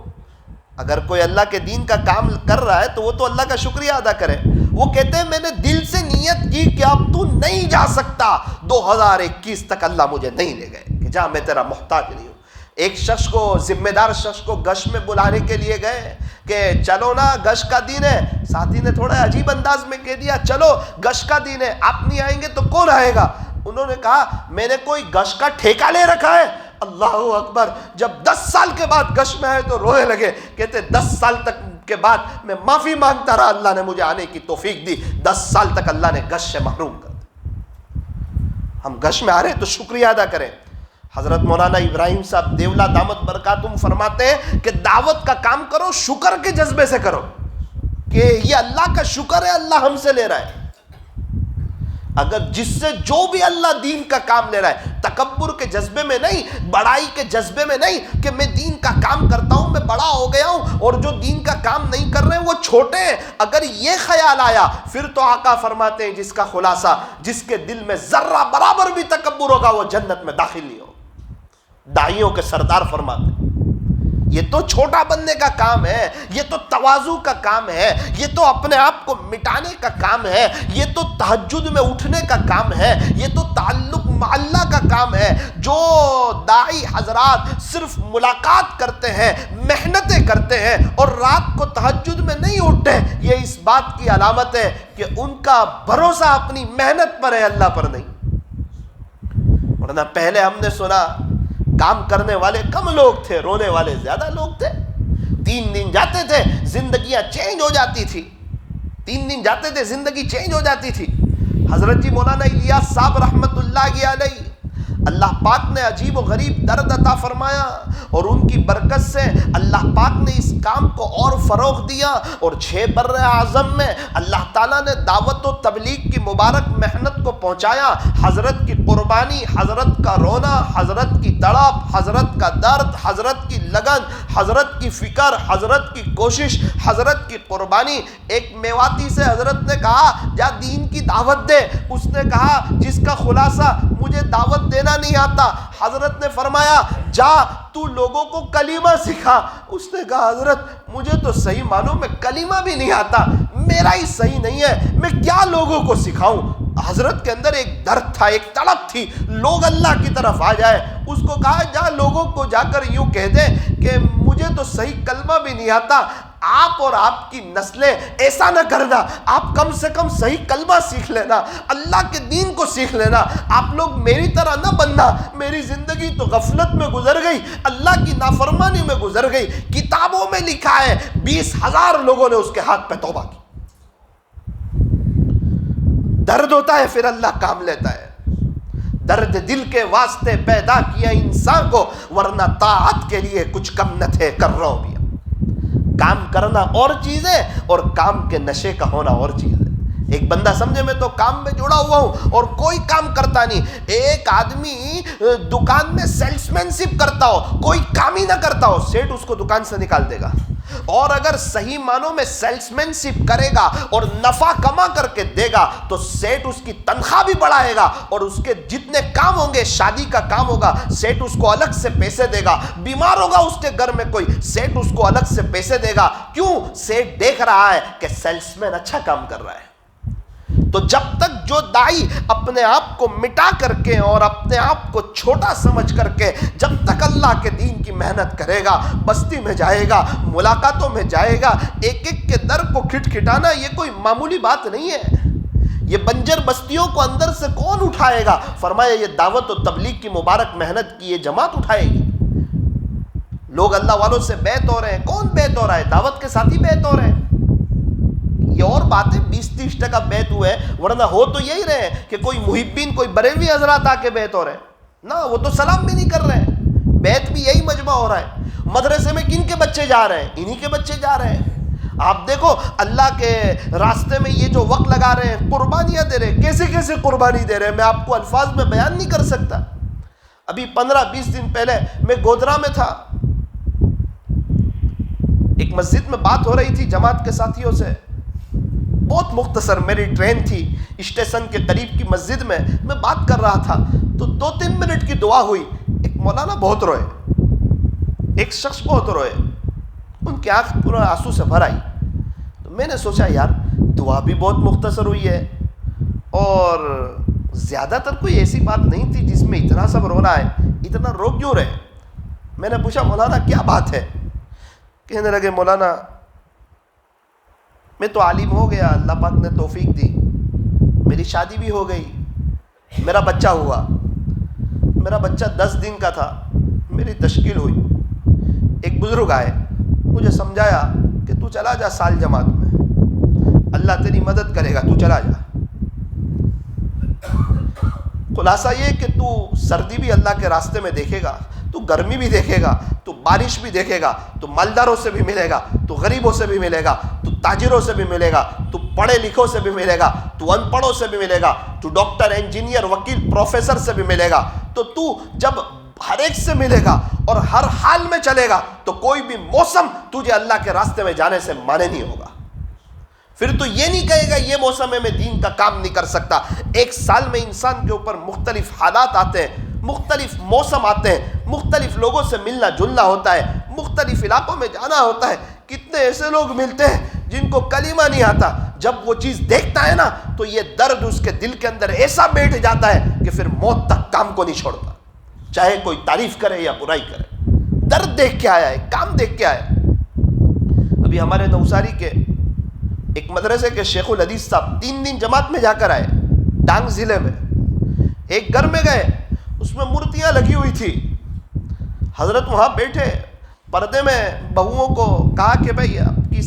اگر کوئی اللہ کے دین کا کام کر رہا ہے تو وہ تو اللہ کا شکریہ ادا کرے. وہ کہتے ہیں میں نے دل سے نیت کی کہ اب تو نہیں جا سکتا, 2021 تک اللہ مجھے نہیں لے گئے کہ جا میں تیرا محتاج نہیں ہوں. ایک شخص کو, ذمہ دار شخص کو گشت میں بلانے کے لیے گئے کہ چلو نا گشت کا دن ہے. ساتھی نے تھوڑا عجیب انداز میں کہہ دیا چلو گشت کا دن ہے, آپ نہیں آئیں گے تو کون آئے گا. انہوں نے کہا میں نے کوئی گشت کا ٹھیکہ لے رکھا ہے. اللہ اکبر. جب 10 سال کے بعد گشت میں آئے تو رونے لگے, کہتے 10 سال تک کے بعد میں معافی مانگتا رہا, اللہ نے مجھے آنے کی توفیق دی. 10 سال تک اللہ نے گشت سے محروم کر دیا. ہم گشت میں آ رہے ہیں تو شکریہ ادا کریں. حضرت مولانا ابراہیم صاحب دیولہ دامت برکاتہم فرماتے ہیں کہ دعوت کا کام کرو شکر کے جذبے سے کرو کہ یہ اللہ کا شکر ہے, اللہ ہم سے لے رہا ہے. اگر جس سے جو بھی اللہ دین کا کام لے رہا ہے, تکبر کے جذبے میں نہیں, بڑائی کے جذبے میں نہیں کہ میں دین کا کام کرتا ہوں, میں بڑا ہو گیا ہوں اور جو دین کا کام نہیں کر رہے ہیں وہ چھوٹے ہیں. اگر یہ خیال آیا پھر تو آقا فرماتے ہیں جس کا خلاصہ, جس کے دل میں ذرہ برابر بھی تکبر ہوگا وہ جنت میں داخل نہیں ہوگا. داعیوں کے سردار فرماتے ہیں یہ تو چھوٹا بننے کا کام ہے, یہ تو تواضع کا کام ہے, یہ تو اپنے آپ کو مٹانے کا کام ہے, یہ تو تہجد میں اٹھنے کا کام ہے, یہ تو تعلق مع اللہ کا کام ہے. جو داعی حضرات صرف ملاقات کرتے ہیں, محنتیں کرتے ہیں اور رات کو تہجد میں نہیں اٹھتے, یہ اس بات کی علامت ہے کہ ان کا بھروسہ اپنی محنت پر ہے, اللہ پر نہیں. ورنہ پہلے ہم نے سنا کام کرنے والے کم لوگ تھے, رونے والے زیادہ لوگ تھے. 3 دن جاتے تھے زندگیاں چینج ہو جاتی تھی, 3 دن جاتے تھے زندگی چینج ہو جاتی تھی. حضرت جی مولانا الیاس صاحب رحمت اللہ علیہ, اللہ پاک نے عجیب و غریب درد عطا فرمایا اور ان کی برکت سے اللہ پاک نے اس کام کو اور فروغ دیا. اور 6 بر اعظم میں اللہ تعالیٰ نے دعوت و تبلیغ کی مبارک محنت کو پہنچایا. حضرت کی قربانی, حضرت کا رونا, حضرت کی تڑپ, حضرت کا درد, حضرت کی لگن, حضرت کی فکر, حضرت کی کوشش, حضرت کی قربانی. ایک میواتی سے حضرت نے کہا جا دین کی دعوت دے. اس نے کہا جس کا خلاصہ مجھے دعوت دینا نہیں آتا. حضرت نے فرمایا جا تو لوگوں کو کلمہ سکھا. اس نے کہا حضرت مجھے تو صحیح معنوں میں کلمہ بھی نہیں آتا, میرا ہی صحیح نہیں ہے, میں کیا لوگوں کو سکھاؤں. حضرت کے اندر ایک درد تھا, ایک تڑپ تھی, لوگ اللہ کی طرف آ جائے. اس کو کہا جا لوگوں کو جا کر یوں کہہ دے کہ مجھے تو صحیح کلمہ بھی نہیں آتا, آپ اور آپ کی نسلیں ایسا نہ کرنا, آپ کم سے کم صحیح کلمہ سیکھ لینا, اللہ کے دین کو سیکھ لینا, آپ لوگ میری طرح نہ بننا. میری زندگی تو غفلت میں گزر گئی, اللہ کی نافرمانی میں گزر گئی. کتابوں میں لکھا ہے 20,000 لوگوں نے اس کے ہاتھ پہ توبہ کی. درد ہوتا ہے پھر اللہ کام لیتا ہے. درد دل کے واسطے پیدا کیا انسان کو, ورنہ طاعت کے لیے کچھ کم نہ تھے, کر رہا ہوں بھی. کام کرنا اور چیز ہے اور کام کے نشے کا ہونا اور چیز ہے. ایک بندہ سمجھے میں تو کام میں جڑا ہوا ہوں اور کوئی کام کرتا نہیں. ایک آدمی دکان میں سیلس مین شپ کرتا ہو, کوئی کام ہی نہ کرتا ہو, سیٹ اس کو دکان سے نکال دے گا. اور اگر صحیح معنوں میں سیلسمین شپ کرے گا اور نفع کما کر کے دے گا تو سیٹ اس کی تنخواہ بھی بڑھائے گا، اور اس کے جتنے کام ہوں گے، شادی کا کام ہوگا سیٹ اس کو الگ سے پیسے دے گا، بیمار ہوگا اس کے گھر میں کوئی سیٹ اس کو الگ سے پیسے دے گا۔ کیوں؟ سیٹ دیکھ رہا ہے کہ سیلسمین اچھا کام کر رہا ہے۔ تو جب تک جو داعی اپنے آپ کو مٹا کر کے اور اپنے آپ کو چھوٹا سمجھ کر کے جب تک اللہ کے دین کی محنت کرے گا، بستی میں جائے گا، ملاقاتوں میں جائے گا، ایک ایک کے در کو کھٹکھٹانا یہ کوئی معمولی بات نہیں ہے۔ یہ بنجر بستیوں کو اندر سے کون اٹھائے گا؟ فرمایا یہ دعوت و تبلیغ کی مبارک محنت کی یہ جماعت اٹھائے گی۔ لوگ اللہ والوں سے بیعت ہو رہے ہیں، کون بیعت ہو رہا ہے؟ دعوت کے ساتھ ہی بیعت ہو رہے ہیں۔ یہ اور باتیں 20-30% بیعت ہوئے ہیں، ورنہ ہو تو یہی رہے ہیں کہ کوئی محبین، کوئی بریلوی حضرات آ کے بیعت ہو رہے ہیں، نہ وہ تو سلام بھی نہیں کر رہے ہیں۔ بیعت بھی یہی مجمع ہو رہا ہے۔ مدرسے میں کن کے بچے جا رہے ہیں؟ انہی کے بچے جا رہے ہیں۔ آپ دیکھو اللہ کے راستے میں یہ جو وقت لگا رہے ہیں، قربانیاں دے رہے ہیں، کیسے کیسے قربانی دے رہے ہیں، میں آپ کو الفاظ میں بیان نہیں کر سکتا۔ ابھی 15-20 دن پہلے میں گودرا میں تھا، ایک مسجد میں بات ہو رہی تھی جماعت کے ساتھیوں سے، بہت مختصر، میری ٹرین تھی، اسٹیشن کے قریب کی مسجد میں میں بات کر رہا تھا، تو 2-3 منٹ کی دعا ہوئی۔ ایک مولانا بہت روئے، ایک شخص بہت روئے، ان کی آنکھ پورا آنسو سے بھر آئی۔ تو میں نے سوچا یار دعا بھی بہت مختصر ہوئی ہے، اور زیادہ تر کوئی ایسی بات نہیں تھی جس میں اتنا سب رونا ہے، اتنا رو کیوں رہے؟ میں نے پوچھا مولانا کیا بات ہے؟ کہنے لگے مولانا میں تو عالم ہو گیا، اللہ پاک نے توفیق دی، میری شادی بھی ہو گئی، میرا بچہ ہوا، میرا بچہ 10 دن کا تھا، میری تشکیل ہوئی، ایک بزرگ آئے، مجھے سمجھایا کہ تو چلا جا سال جماعت میں، اللہ تیری مدد کرے گا، تو چلا جا۔ خلاصہ یہ کہ تو سردی بھی اللہ کے راستے میں دیکھے گا، تو گرمی بھی دیکھے گا، تو بارش بھی دیکھے گا، تو مالداروں سے بھی ملے گا، تو غریبوں سے بھی ملے گا، تو تاجروں سے بھی ملے گا، تو پڑھے لکھوں سے بھی ملے گا، تو ان پڑھوں سے بھی ملے گا، تو ڈاکٹر، انجینئر، وکیل، پروفیسر سے بھی ملے گا۔ تو جب ہر ایک سے ملے گا اور ہر حال میں چلے گا تو کوئی بھی موسم تجھے اللہ کے راستے میں جانے سے مانے نہیں ہوگا۔ پھر تو یہ نہیں کہے گا یہ موسم ہے میں دین کا کام نہیں کر سکتا۔ ایک سال میں انسان کے اوپر مختلف حالات آتے ہیں، مختلف موسم آتے ہیں، مختلف لوگوں سے ملنا جلنا ہوتا ہے، مختلف علاقوں میں جانا ہوتا ہے۔ کتنے ایسے لوگ ملتے ہیں جن کو کلمہ نہیں آتا، جب وہ چیز دیکھتا ہے نا تو یہ درد اس کے دل کے اندر ایسا بیٹھ جاتا ہے کہ پھر موت تک کام کو نہیں چھوڑتا، چاہے کوئی تعریف کرے یا برائی کرے۔ درد دیکھ کے آیا ہے، کام دیکھ کے آیا ہے۔ ابھی ہمارے نوساری کے ایک مدرسے کے شیخ الحدیث صاحب 3 دن جماعت میں جا کر آئے، ڈانگ ضلع میں۔ ایک گھر میں گئے، اس میں مورتیاں لگی ہوئی تھی، حضرت وہاں بیٹھے، پردے میں بہوؤں کو کہا کہ بھائی آپ کی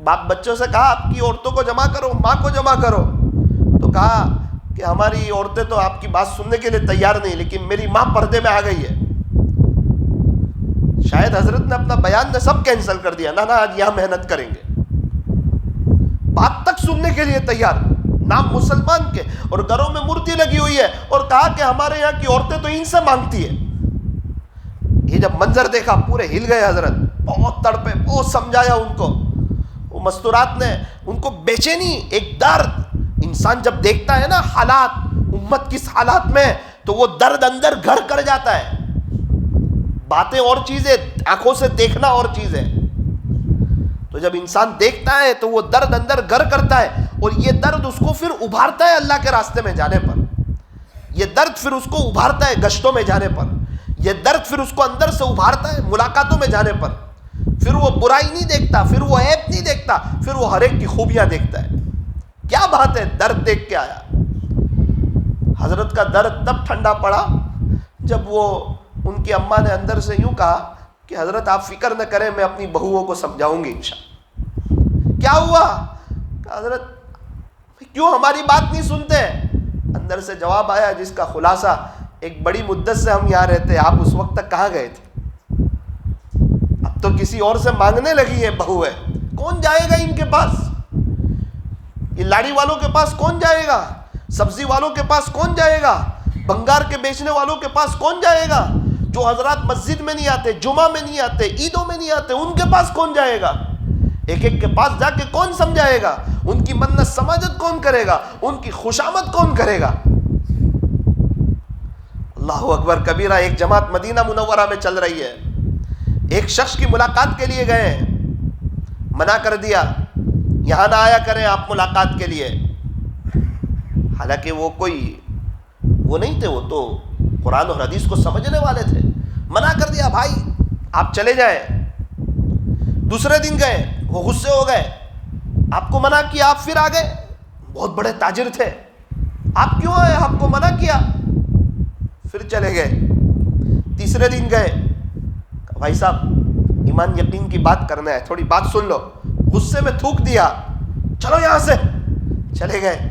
باپ بچوں سے کہا آپ کی عورتوں کو جمع کرو، ماں کو جمع کرو، تو کہا کہ ہماری عورتیں تو آپ کی بات سننے کے لیے تیار نہیں، لیکن میری ماں پردے میں آ گئی ہے۔ شاید حضرت نے اپنا بیان نے سب کینسل کر دیا، نہ آج یہاں محنت کریں گے، بات تک سننے کے لیے تیار، نام مسلمان کے، اور گھروں میں مورتی لگی ہوئی ہے، اور کہا کہ ہمارے یہاں کی عورتیں تو ان سے مانگتی ہے۔ یہ جب منظر دیکھا پورے ہل گئے حضرت، بہت تڑپے، بہت سمجھایا ان کو۔ وہ مستورات نے ان کو بے چینی، ایک درد، انسان جب دیکھتا ہے نا حالات امت کس حالات میں تو وہ درد اندر گھر کر جاتا ہے۔ باتیں اور چیزیں، آنکھوں سے دیکھنا اور چیزیں، تو جب انسان دیکھتا ہے تو وہ درد اندر گھر کرتا ہے، اور یہ درد اس کو پھر ابھارتا ہے اللہ کے راستے میں جانے پر، یہ درد پھر اس کو ابھارتا ہے گشتوں میں جانے پر، یہ درد پھر اس کو اندر سے ابھارتا ہے ملاقاتوں میں جانے پر۔ پھر وہ برائی نہیں دیکھتا، پھر وہ عیب نہیں دیکھتا، پھر وہ ہر ایک کی خوبیاں دیکھتا ہے۔ کیا بات ہے، درد دیکھ کے آیا۔ حضرت کا درد تب ٹھنڈا پڑا جب وہ ان کی اماں نے اندر سے یوں کہا کہ حضرت آپ فکر نہ کریں، میں اپنی بہوؤں کو سمجھاؤں گی انشاءاللہ۔ کیا ہوا؟ کہ حضرت کیوں ہماری بات نہیں سنتے؟ اندر سے جواب آیا جس کا خلاصہ ایک بڑی مدت سے ہم یہاں رہتے، آپ اس وقت تک کہاں گئے تھے؟ اب تو کسی اور سے مانگنے لگی ہے بہو ہے، کون جائے گا ان کے پاس؟ یہ لاڑی والوں کے پاس کون جائے گا؟ سبزی والوں کے پاس کون جائے گا؟ بنگار کے بیچنے والوں کے پاس کون جائے گا؟ جو حضرات مسجد میں نہیں آتے، جمعہ میں نہیں آتے، عیدوں میں نہیں آتے، ان کے پاس کون جائے گا؟ ایک ایک کے پاس جا کے کون سمجھائے گا؟ ان کی منت سماجت کون کرے گا؟ ان کی خوشامد کون کرے گا؟ اللہ اکبر کبیرہ. ایک جماعت مدینہ منورہ میں چل رہی ہے، ایک شخص کی ملاقات کے لیے گئے، منع کر دیا، یہاں نہ آیا کریں آپ ملاقات کے لیے. حالانکہ وہ نہیں تھے، وہ تو قرآن اور حدیث کو سمجھنے والے تھے. منع کر دیا، بھائی آپ چلے جائیں. دوسرے دن گئے، وہ غصے ہو گئے، آپ کو منع کیا آپ پھر آ گئے. بہت بڑے تاجر تھے، آپ کیوں آئے؟ آپ کو منع کیا. پھر چلے گئے. تیسرے دن گئے، بھائی صاحب ایمان یقین کی بات کرنا ہے، تھوڑی بات سن لو. غصے میں تھوک دیا، چلو یہاں سے. چلے گئے.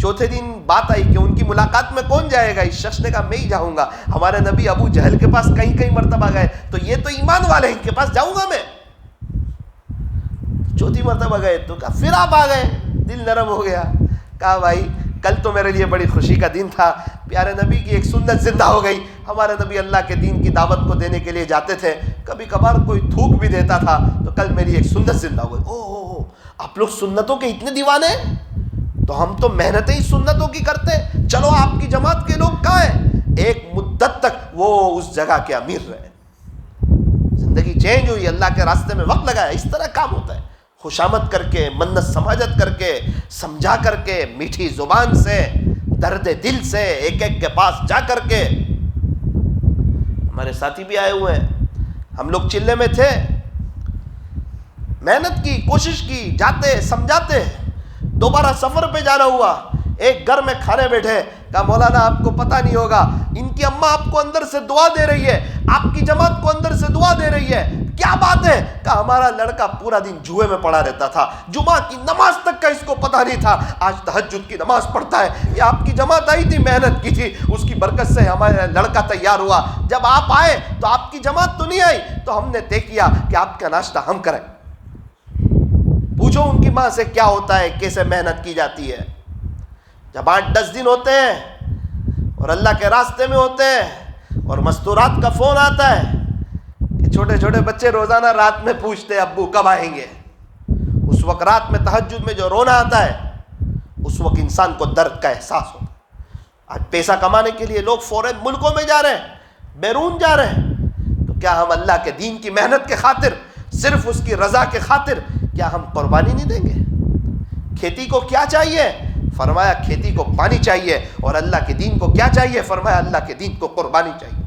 چوتھے دن بات آئی کہ ان کی ملاقات میں کون جائے گا؟ اس شخص نے کہا میں ہی جاؤں گا. ہمارے نبی ابو جہل کے پاس کئی مرتبہ گئے، تو یہ تو ایمان والے ہیں، ان کے پاس جاؤں گا میں. چوتھی مرتبہ گئے تو کہا پھر آپ آ گئے. دل نرم ہو گیا. کہا بھائی کل تو میرے لیے بڑی خوشی کا دن تھا، پیارے نبی کی ایک سنت زندہ ہو گئی. ہمارے نبی اللہ کے دین کی دعوت کو دینے کے لیے جاتے تھے، کبھی کبھار کوئی تھوک بھی دیتا تھا، تو کل میری ایک سنت زندہ ہو گئی. او آپ لوگ سنتوں کے اتنے دیوانے ہیں؟ تو ہم تو محنتیں ہی سنتوں کی کرتے. چلو آپ کی جماعت کے لوگ کہاں ہیں؟ ایک مدت تک وہ اس جگہ کے امیر رہے، زندگی چینج ہوئی، اللہ کے راستے میں وقت لگایا. اس طرح کام ہوتا ہے، خوشامد کر کے، منت سماجت کر کے، سمجھا کر کے، میٹھی زبان سے، درد دل سے، ایک ایک کے پاس جا کر کے. ہمارے ساتھی بھی آئے ہوئے ہیں، ہم لوگ چلے میں تھے، محنت کی، کوشش کی، جاتے سمجھاتے. دوبارہ سفر پہ جانا ہوا، ایک گھر میں کھانے بیٹھے. کہا مولانا آپ کو پتہ نہیں ہوگا، ان کی اماں آپ کو اندر سے دعا دے رہی ہے، آپ کی جماعت کو اندر سے دعا دے رہی ہے. کیا بات ہے؟ کہا ہمارا لڑکا پورا دن جوئے میں پڑا رہتا تھا، جمعہ کی نماز تک کا اس کو پتہ نہیں تھا، آج تہجد کی نماز پڑھتا ہے. یہ آپ کی جماعت آئی تھی، محنت کی تھی، اس کی برکت سے ہمارا لڑکا تیار ہوا. جب آپ آئے تو آپ کی جماعت تو نہیں آئی، تو ہم نے طے کیا کہ آپ کا ناشتہ ہم کریں. پوچھو ان کی ماں سے کیا ہوتا ہے، کیسے محنت کی جاتی ہے. جب 8-10 دن ہوتے ہیں اور اللہ کے راستے میں ہوتے ہیں اور مستورات کا فون آتا ہے کہ چھوٹے چھوٹے بچے روزانہ رات میں پوچھتے ہیں ابو کب آئیں گے. اس وقت رات میں تہجد میں جو رونا آتا ہے، اس وقت انسان کو درد کا احساس ہوتا ہے. آج پیسہ کمانے کے لیے لوگ فورین ملکوں میں جا رہے ہیں، بیرون جا رہے ہیں، تو کیا ہم اللہ کے دین کی محنت کے خاطر، صرف اس کی رضا کے خاطر کیا ہم قربانی نہیں دیں گے؟ کھیتی کو کیا چاہیے؟ فرمایا کھیتی کو پانی چاہیے. اور اللہ کے دین کو کیا چاہیے؟ فرمایا اللہ کے دین کو قربانی چاہیے.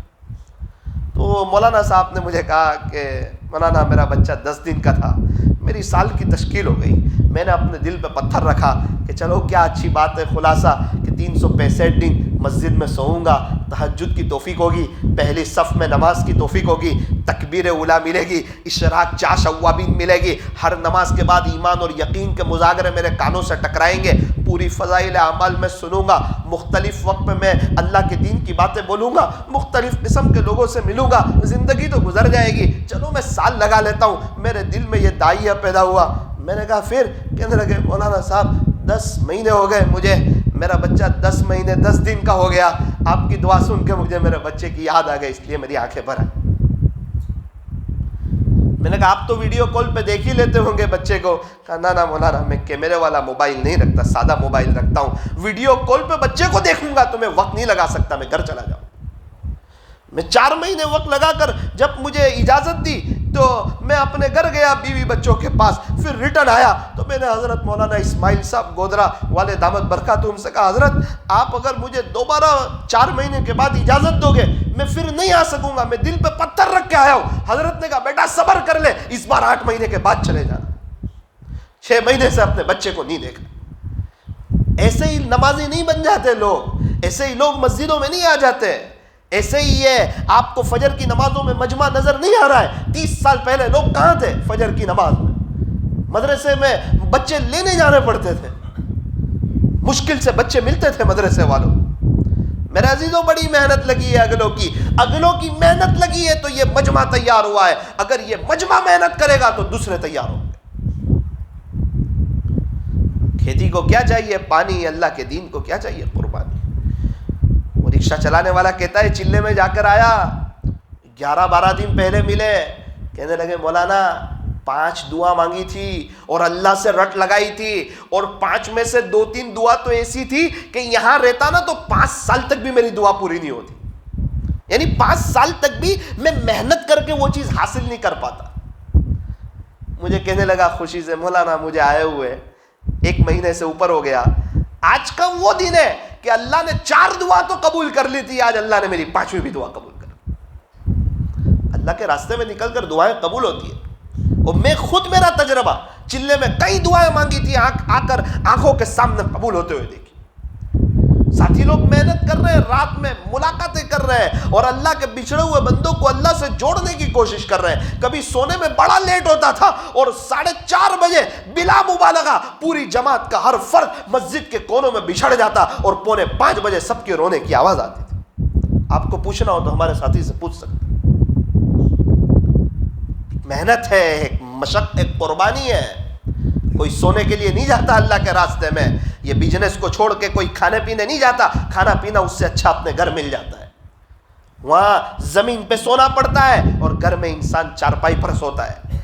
تو مولانا صاحب نے مجھے کہا کہ مولانا میرا بچہ 10 دن کا تھا، میری سال کی تشکیل ہو گئی. میں نے اپنے دل پہ پتھر رکھا کہ چلو کیا اچھی بات ہے، خلاصہ کہ 365 دن مسجد میں سوؤں گا، تہجد کی توفیق ہوگی، پہلی صف میں نماز کی توفیق ہوگی، تکبیر اولیٰ ملے گی، اشراق چاش اوابین ملے گی، ہر نماز کے بعد ایمان اور یقین کے مذاکرے میرے کانوں سے ٹکرائیں گے، پوری فضائل اعمال میں سنوں گا، مختلف وقت میں اللہ کے دین کی باتیں بولوں گا، مختلف قسم کے لوگوں سے ملوں گا، زندگی تو گزر جائے گی، چلو میں سال لگا لیتا ہوں. میرے دل میں یہ داعیہ پیدا ہوا. میں نے کہا پھر؟ کہنے لگے مولانا صاحب 10 مہینے ہو گئے مجھے، میرا بچہ 10 مہینے 10 دن کا ہو گیا. آپ کی دعا سن کے مجھے میرے بچے کی یاد آ گئی، اس لیے میری آنکھیں بھر آئی. میں نے کہا آپ تو ویڈیو کال پہ دیکھ ہی لیتے ہوں گے بچے کو. کہا نہ مولانا میں کیمرے والا موبائل نہیں رکھتا، سادہ موبائل رکھتا ہوں، ویڈیو کال پہ بچے کو دیکھوں گا تو میں وقت نہیں لگا سکتا، میں گھر چلا جاؤں. میں 4 مہینے وقت لگا کر جب مجھے اجازت دی تو میں اپنے گھر گیا بیوی بچوں کے پاس. پھر ریٹرن آیا تو میں نے حضرت مولانا اسماعیل صاحب گودرا والے دامت برکاتہم سے کہا حضرت آپ اگر مجھے دوبارہ 4 مہینے کے بعد اجازت دو گے میں پھر نہیں آ سکوں گا، میں دل پہ پتھر رکھ کے آیا ہوں. حضرت نے کہا بیٹا صبر کر لے، اس بار 8 مہینے کے بعد چلے جانا. 6 مہینے سے اپنے بچے کو نہیں دیکھا. ایسے ہی نمازی نہیں بن جاتے لوگ، ایسے ہی لوگ مسجدوں میں نہیں آ جاتے. ایسے ہی ہے آپ کو فجر کی نمازوں میں مجمع نظر نہیں آ رہا ہے. 30 سال پہلے لوگ کہاں تھے فجر کی نماز میں؟ مدرسے میں بچے لینے جانے پڑتے تھے، مشکل سے بچے ملتے تھے مدرسے والوں. میرے عزیزوں بڑی محنت لگی ہے اگلوں کی محنت لگی ہے تو یہ مجمع تیار ہوا ہے. اگر یہ مجمع محنت کرے گا تو دوسرے تیار ہوں گے. کھیتی کو کیا چاہیے؟ پانی. اللہ کے دین کو کیا چاہیے؟ قربانی. وہ رکشہ چلانے والا کہتا ہے چلے میں جا کر آیا، 11-12 دن پہلے ملے, کہنے لگے مولانا 5 دعا مانگی تھی اور اللہ سے رٹ لگائی تھی, اور 5 میں سے 2-3 دعا تو ایسی تھی کہ یہاں رہتا نا تو 5 سال تک بھی میری دعا پوری نہیں ہوتی, یعنی 5 سال تک بھی میں محنت کر کے وہ چیز حاصل نہیں کر پاتا. مجھے کہنے لگا خوشی سے, مولانا مجھے آئے ہوئے 1 مہینے سے اوپر ہو گیا, آج کا وہ دن ہے کہ اللہ نے 4 دعا تو قبول کر لی تھی, آج اللہ نے میری 5ویں بھی دعا قبول کر لی. اللہ کے راستے میں نکل کر دعائیں قبول ہوتی ہیں. اور میں خود, میرا تجربہ, چلے میں کئی دعائیں مانگی تھی, آ کر آنکھوں کے سامنے قبول ہوتے ہوئے دیکھی. ساتھی لوگ محنت کر رہے ہیں, رات میں ملاقاتیں کر رہے ہیں, اور اللہ کے بچھڑے ہوئے بندوں کو اللہ سے جوڑنے کی کوشش کر رہے ہیں. کبھی سونے میں بڑا لیٹ ہوتا تھا, اور 4:30 بجے بلا مبالغہ پوری جماعت کا ہر فرد مسجد کے کونوں میں بچھڑ جاتا, اور 4:45 بجے سب کے رونے کی آواز آتی تھی. آپ کو پوچھنا ہو تو ہمارے ساتھی سے پوچھ سکتے. محنت ہے, ایک مشق, ایک قربانی ہے. کوئی سونے کے لیے نہیں جاتا اللہ کے راستے میں, یہ بزنس کو چھوڑ کے کوئی کھانے پینے نہیں جاتا, کھانا پینا اس سے اچھا اپنے گھر مل جاتا ہے. وہاں زمین پہ سونا پڑتا ہے, اور گھر میں انسان چارپائی پر سوتا ہے.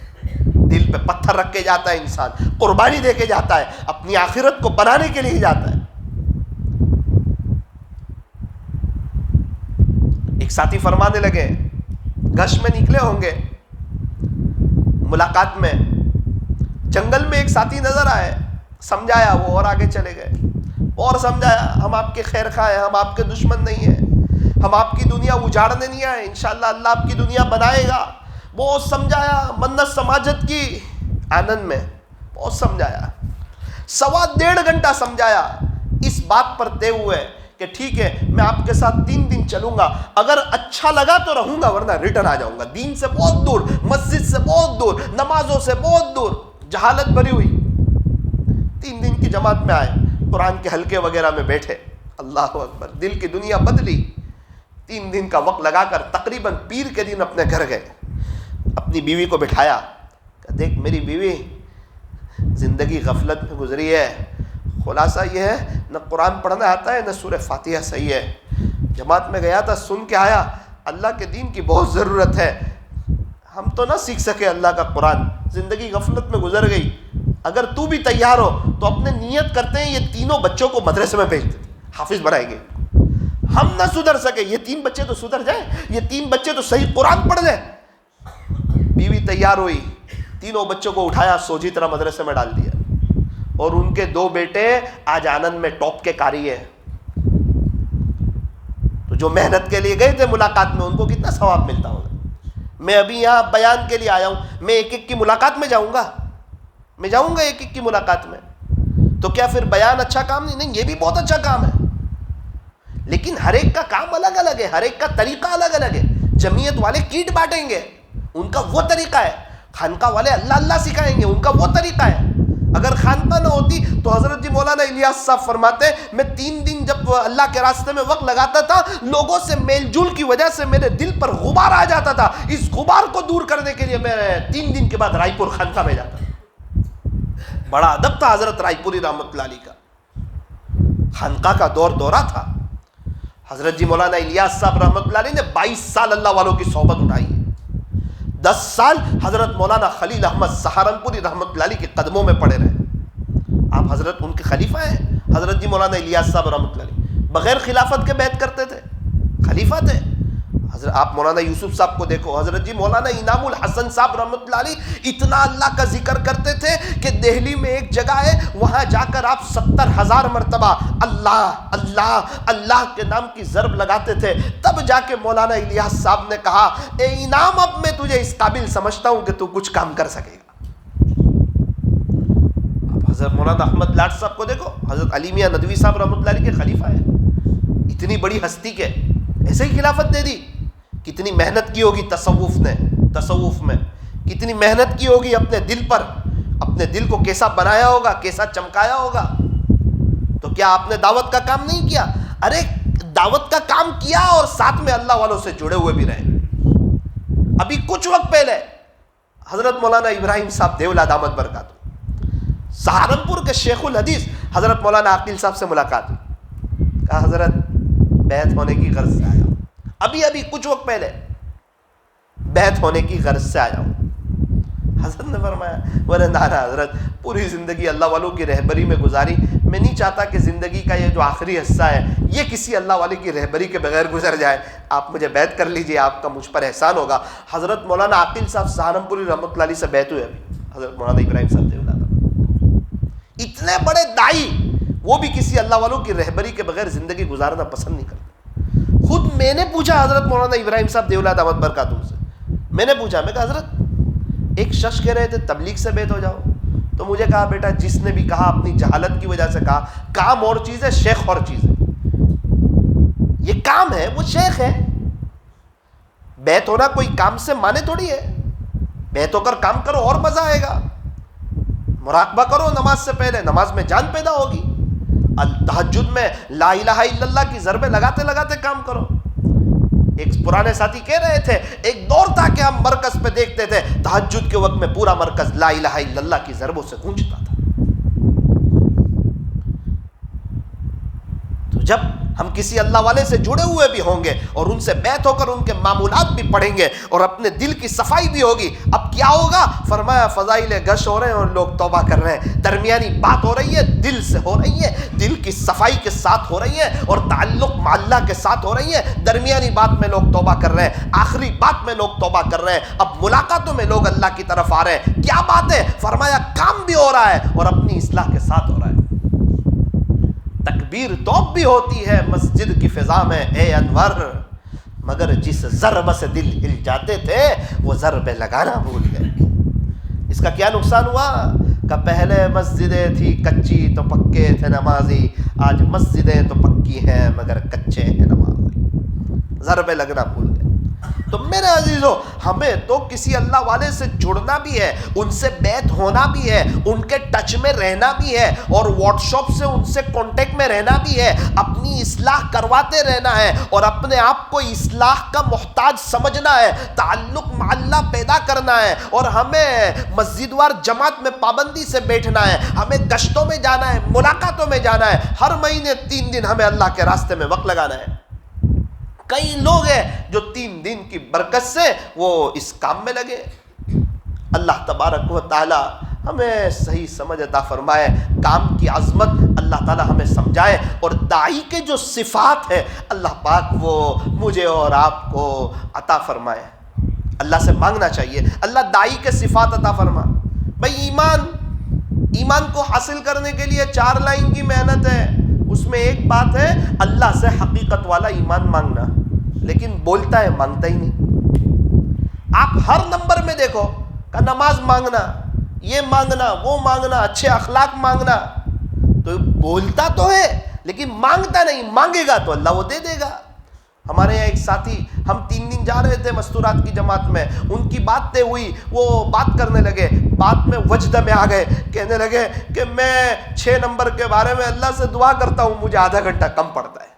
دل پہ پتھر رکھ کے جاتا ہے انسان, قربانی دے کے جاتا ہے, اپنی آخرت کو بنانے کے لیے جاتا ہے. ایک ساتھی فرمانے لگے, گشت میں نکلے ہوں گے, ملاقات میں جنگل میں ایک ساتھی نظر آئے, سمجھایا, وہ اور آگے چلے گئے, اور سمجھایا, ہم آپ کے خیر خواہ ہیں, ہم آپ کے دشمن نہیں ہیں, ہم آپ کی دنیا اجاڑنے نہیں آئے, انشاءاللہ اللہ آپ کی دنیا بنائے گا. بہت سمجھایا, منت سماجت کی آنند میں بہت سمجھایا, 1.25 گھنٹہ سمجھایا. اس بات پر طے ہوئے کہ ٹھیک ہے میں آپ کے ساتھ 3 دن چلوں گا, اگر اچھا لگا تو رہوں گا, ورنہ ریٹرن آ جاؤں گا. دین سے بہت دور, مسجد سے بہت دور, نمازوں سے بہت دور, جہالت بھری ہوئی. 3 دن کی جماعت میں آئے, قرآن کے حلقے وغیرہ میں بیٹھے, اللہ اکبر, دل کی دنیا بدلی. 3 دن کا وقت لگا کر تقریباً پیر کے دن اپنے گھر گئے, اپنی بیوی کو بٹھایا, کہ دیکھ میری بیوی زندگی غفلت میں گزری ہے, خلاصہ یہ ہے نہ قرآن پڑھنا آتا ہے نہ سورہ فاتحہ صحیح ہے. جماعت میں گیا تھا, سن کے آیا, اللہ کے دین کی بہت ضرورت ہے, ہم تو نہ سیکھ سکے اللہ کا قرآن, زندگی غفلت میں گزر گئی. اگر تو بھی تیار ہو تو اپنے نیت کرتے ہیں یہ 3 بچوں کو مدرسے میں بھیج دیں, حافظ بنائیں گے. ہم نہ سدھر سکے, یہ 3 بچے تو سدھر جائیں, یہ 3 بچے تو صحیح قرآن پڑھ لیں. بیوی تیار ہوئی, 3 بچوں کو اٹھایا, سوجھی طرح مدرسے میں ڈال دیا, اور ان کے 2 بیٹے آج آنند میں ٹاپ کے قاری ہیں. تو جو محنت کے لیے گئے تھے ملاقات میں, ان کو کتنا ثواب ملتا ہوگا. میں ابھی یہاں بیان کے لیے آیا ہوں, میں ایک کی ملاقات میں جاؤں گا, میں جاؤں گا ایک کی ملاقات میں, تو کیا پھر بیان اچھا کام نہیں؟ نہیں, یہ بھی بہت اچھا کام ہے, لیکن ہر ایک کا کام الگ الگ ہے, ہر ایک کا طریقہ الگ الگ ہے. جمعیت والے کیٹ بانٹیں گے, ان کا وہ طریقہ ہے. خانقاہ والے اللہ اللہ سکھائیں گے, ان کا وہ طریقہ ہے. اگر خانقاہ نہ ہوتی تو حضرت جی مولانا الیاس صاحب فرماتے, میں 3 دن جب اللہ کے راستے میں وقت لگاتا تھا, لوگوں سے میل جول کی وجہ سے میرے دل پر غبار آ جاتا تھا. اس غبار کو دور کرنے کے لیے میں 3 دن کے بعد رائے پور خانقاہ میں جاتا. بڑا ادب تھا حضرت رائے پوری رحمت اللہ علیہ کا, خانقاہ کا دورہ تھا. حضرت جی مولانا الیاس صاحب رحمت اللہ علیہ نے 22 سال اللہ والوں کی صحبت اٹھائی. 10 سال حضرت مولانا خلیل احمد سہارنپوری رحمت اللہ علیہ کے قدموں میں پڑے رہے. آپ حضرت ان کے خلیفہ ہیں. حضرت جی مولانا الیاس صاحب رحمت اللہ علیہ بغیر خلافت کے بیعت کرتے تھے, خلیفہ تھے. حضرت آپ مولانا یوسف صاحب کو دیکھو, حضرت جی مولانا انعام الحسن صاحب رحمت اللہ علیہ اتنا اللہ کا ذکر کرتے تھے کہ دہلی میں ایک جگہ ہے, وہاں جا کر آپ 70,000 مرتبہ اللہ اللہ اللہ کے نام کی ضرب لگاتے تھے. تب جا کے مولانا الیاس صاحب نے کہا, اے انعام, اب میں تجھے اس قابل سمجھتا ہوں کہ تو کچھ کام کر سکے گا. اب حضرت مولانا احمد لاٹ صاحب کو دیکھو, حضرت علی میاں ندوی صاحب رحمت اللہ علیہ کے خلیفہ ہیں, اتنی بڑی ہستی کے ایسے ہی خلافت دے دی. کتنی محنت کی ہوگی تصوف میں کتنی محنت کی ہوگی اپنے دل پر, اپنے دل کو کیسا بنایا ہوگا, کیسا چمکایا ہوگا. تو کیا آپ نے دعوت کا کام نہیں کیا؟ ارے دعوت کا کام کیا, اور ساتھ میں اللہ والوں سے جڑے ہوئے بھی رہے. ابھی کچھ وقت پہلے حضرت مولانا ابراہیم صاحب دیولا دامت برکاتہ سہارنپور کے شیخ الحدیث حضرت مولانا عاقل صاحب سے ملاقات ہوئی. کہا حضرت بیعت ہونے کی غرض سے آیا, ابھی کچھ وقت پہلے. بیعت ہونے کی غرض سے آیا ہوں۔ حضرت نے فرمایا بولے نانا حضرت پوری زندگی اللہ والوں کی رہبری میں گزاری، میں نہیں چاہتا کہ زندگی کا یہ جو آخری حصہ ہے یہ کسی اللہ والے کی رہبری کے بغیر گزر جائے، آپ مجھے بیعت کر لیجئے، آپ کا مجھ پر احسان ہوگا۔ حضرت مولانا عاقل صاحب سہارنپوری رحمۃ اللہ علیہ سے بیعت ہوئے ابھی، حضرت مولانا ابراہیم صاحب دیولہ، اتنے بڑے دائی، وہ بھی کسی اللہ والوں کی رہبری کے بغیر زندگی گزارنا پسند نہیں کرتے۔ خود میں نے پوچھا حضرت مولانا ابراہیم صاحب دیولہ دامت برکاتہم سے، میں نے پوچھا، میں کہا حضرت ایک شخص کہہ رہے تھے تبلیغ سے بیعت ہو جاؤ، تو مجھے کہا بیٹا جس نے بھی کہا اپنی جہالت کی وجہ سے کہا، کام اور چیز ہے شیخ اور چیز ہے، یہ کام ہے وہ شیخ ہے، بیعت ہونا کوئی کام سے مانے تھوڑی ہے، بیعت ہو کر کام کرو اور مزہ آئے گا، مراقبہ کرو نماز سے پہلے، نماز میں جان پیدا ہوگی، تہجد میں لا الہ الا اللہ کی ضربیں لگاتے لگاتے کام کرو۔ ایک پرانے ساتھی کہہ رہے تھے ایک دور تھا کہ ہم مرکز پہ دیکھتے تھے تہجد کے وقت میں پورا مرکز لا الہ الا اللہ کی ضربوں سے گونجتا تھا۔ تو جب ہم کسی اللہ والے سے جڑے ہوئے بھی ہوں گے اور ان سے بیعت ہو کر ان کے معمولات بھی پڑھیں گے اور اپنے دل کی صفائی بھی ہوگی، اب کیا ہوگا؟ فرمایا فضائل گش ہو رہے ہیں اور لوگ توبہ کر رہے ہیں، درمیانی بات ہو رہی ہے دل سے ہو رہی ہے، دل کی صفائی کے ساتھ ہو رہی ہے اور تعلق مع اللہ کے ساتھ ہو رہی ہے، درمیانی بات میں لوگ توبہ کر رہے ہیں، آخری بات میں لوگ توبہ کر رہے ہیں، اب ملاقاتوں میں لوگ اللہ کی طرف آ رہے ہیں۔ کیا بات ہے؟ فرمایا کام بھی ہو رہا ہے اور اپنی اصلاح کے ساتھ ہو رہا ہے۔ تکبیر تو اب بھی ہوتی ہے مسجد کی فضا میں اے انور، مگر جس ضرب سے دل ہل جاتے تھے وہ ضربیں لگانا بھول گئے۔ اس کا کیا نقصان ہوا کہ پہلے مسجدیں تھی کچی تو پکے تھے نمازی، آج مسجدیں تو پکی ہیں مگر کچے ہیں نمازی، ضربیں لگنا بھول گئے۔ تو میرے عزیزو ہمیں تو کسی اللہ والے سے جڑنا بھی ہے، ان سے بیعت ہونا بھی ہے، ان کے ٹچ میں رہنا بھی ہے اور واٹس ایپ سے ان سے کانٹیکٹ میں رہنا بھی ہے، اپنی اصلاح کرواتے رہنا ہے اور اپنے آپ کو اصلاح کا محتاج سمجھنا ہے، تعلق مع اللہ پیدا کرنا ہے، اور ہمیں مسجد وار جماعت میں پابندی سے بیٹھنا ہے، ہمیں گشتوں میں جانا ہے، ملاقاتوں میں جانا ہے، ہر مہینے 3 دن ہمیں اللہ کے راستے میں وقت لگانا ہے۔ کئی لوگ ہیں جو 3 دن کی برکت سے وہ اس کام میں لگے۔ اللہ تبارک و تعالی ہمیں صحیح سمجھ عطا فرمائے، کام کی عظمت اللہ تعالی ہمیں سمجھائے، اور داعی کے جو صفات ہیں اللہ پاک وہ مجھے اور آپ کو عطا فرمائے۔ اللہ سے مانگنا چاہیے اللہ داعی کے صفات عطا فرما۔ بھئی ایمان کو حاصل کرنے کے لیے 4 لائن کی محنت ہے، اس میں ایک بات ہے اللہ سے حقیقت والا ایمان مانگنا، لیکن بولتا ہے مانگتا ہی نہیں۔ آپ ہر نمبر میں دیکھو کہ نماز مانگنا، یہ مانگنا، وہ مانگنا، اچھے اخلاق مانگنا، تو بولتا تو ہے لیکن مانگتا نہیں، مانگے گا تو اللہ وہ دے دے گا۔ ہمارے یہاں ایک ساتھی، ہم 3 دن جا رہے تھے مستورات کی جماعت میں، ان کی باتیں ہوئی، وہ بات کرنے لگے، بات میں وجد میں آ گئے، کہنے لگے کہ میں 6 نمبر کے بارے میں اللہ سے دعا کرتا ہوں، مجھے آدھا گھنٹہ کم پڑتا ہے۔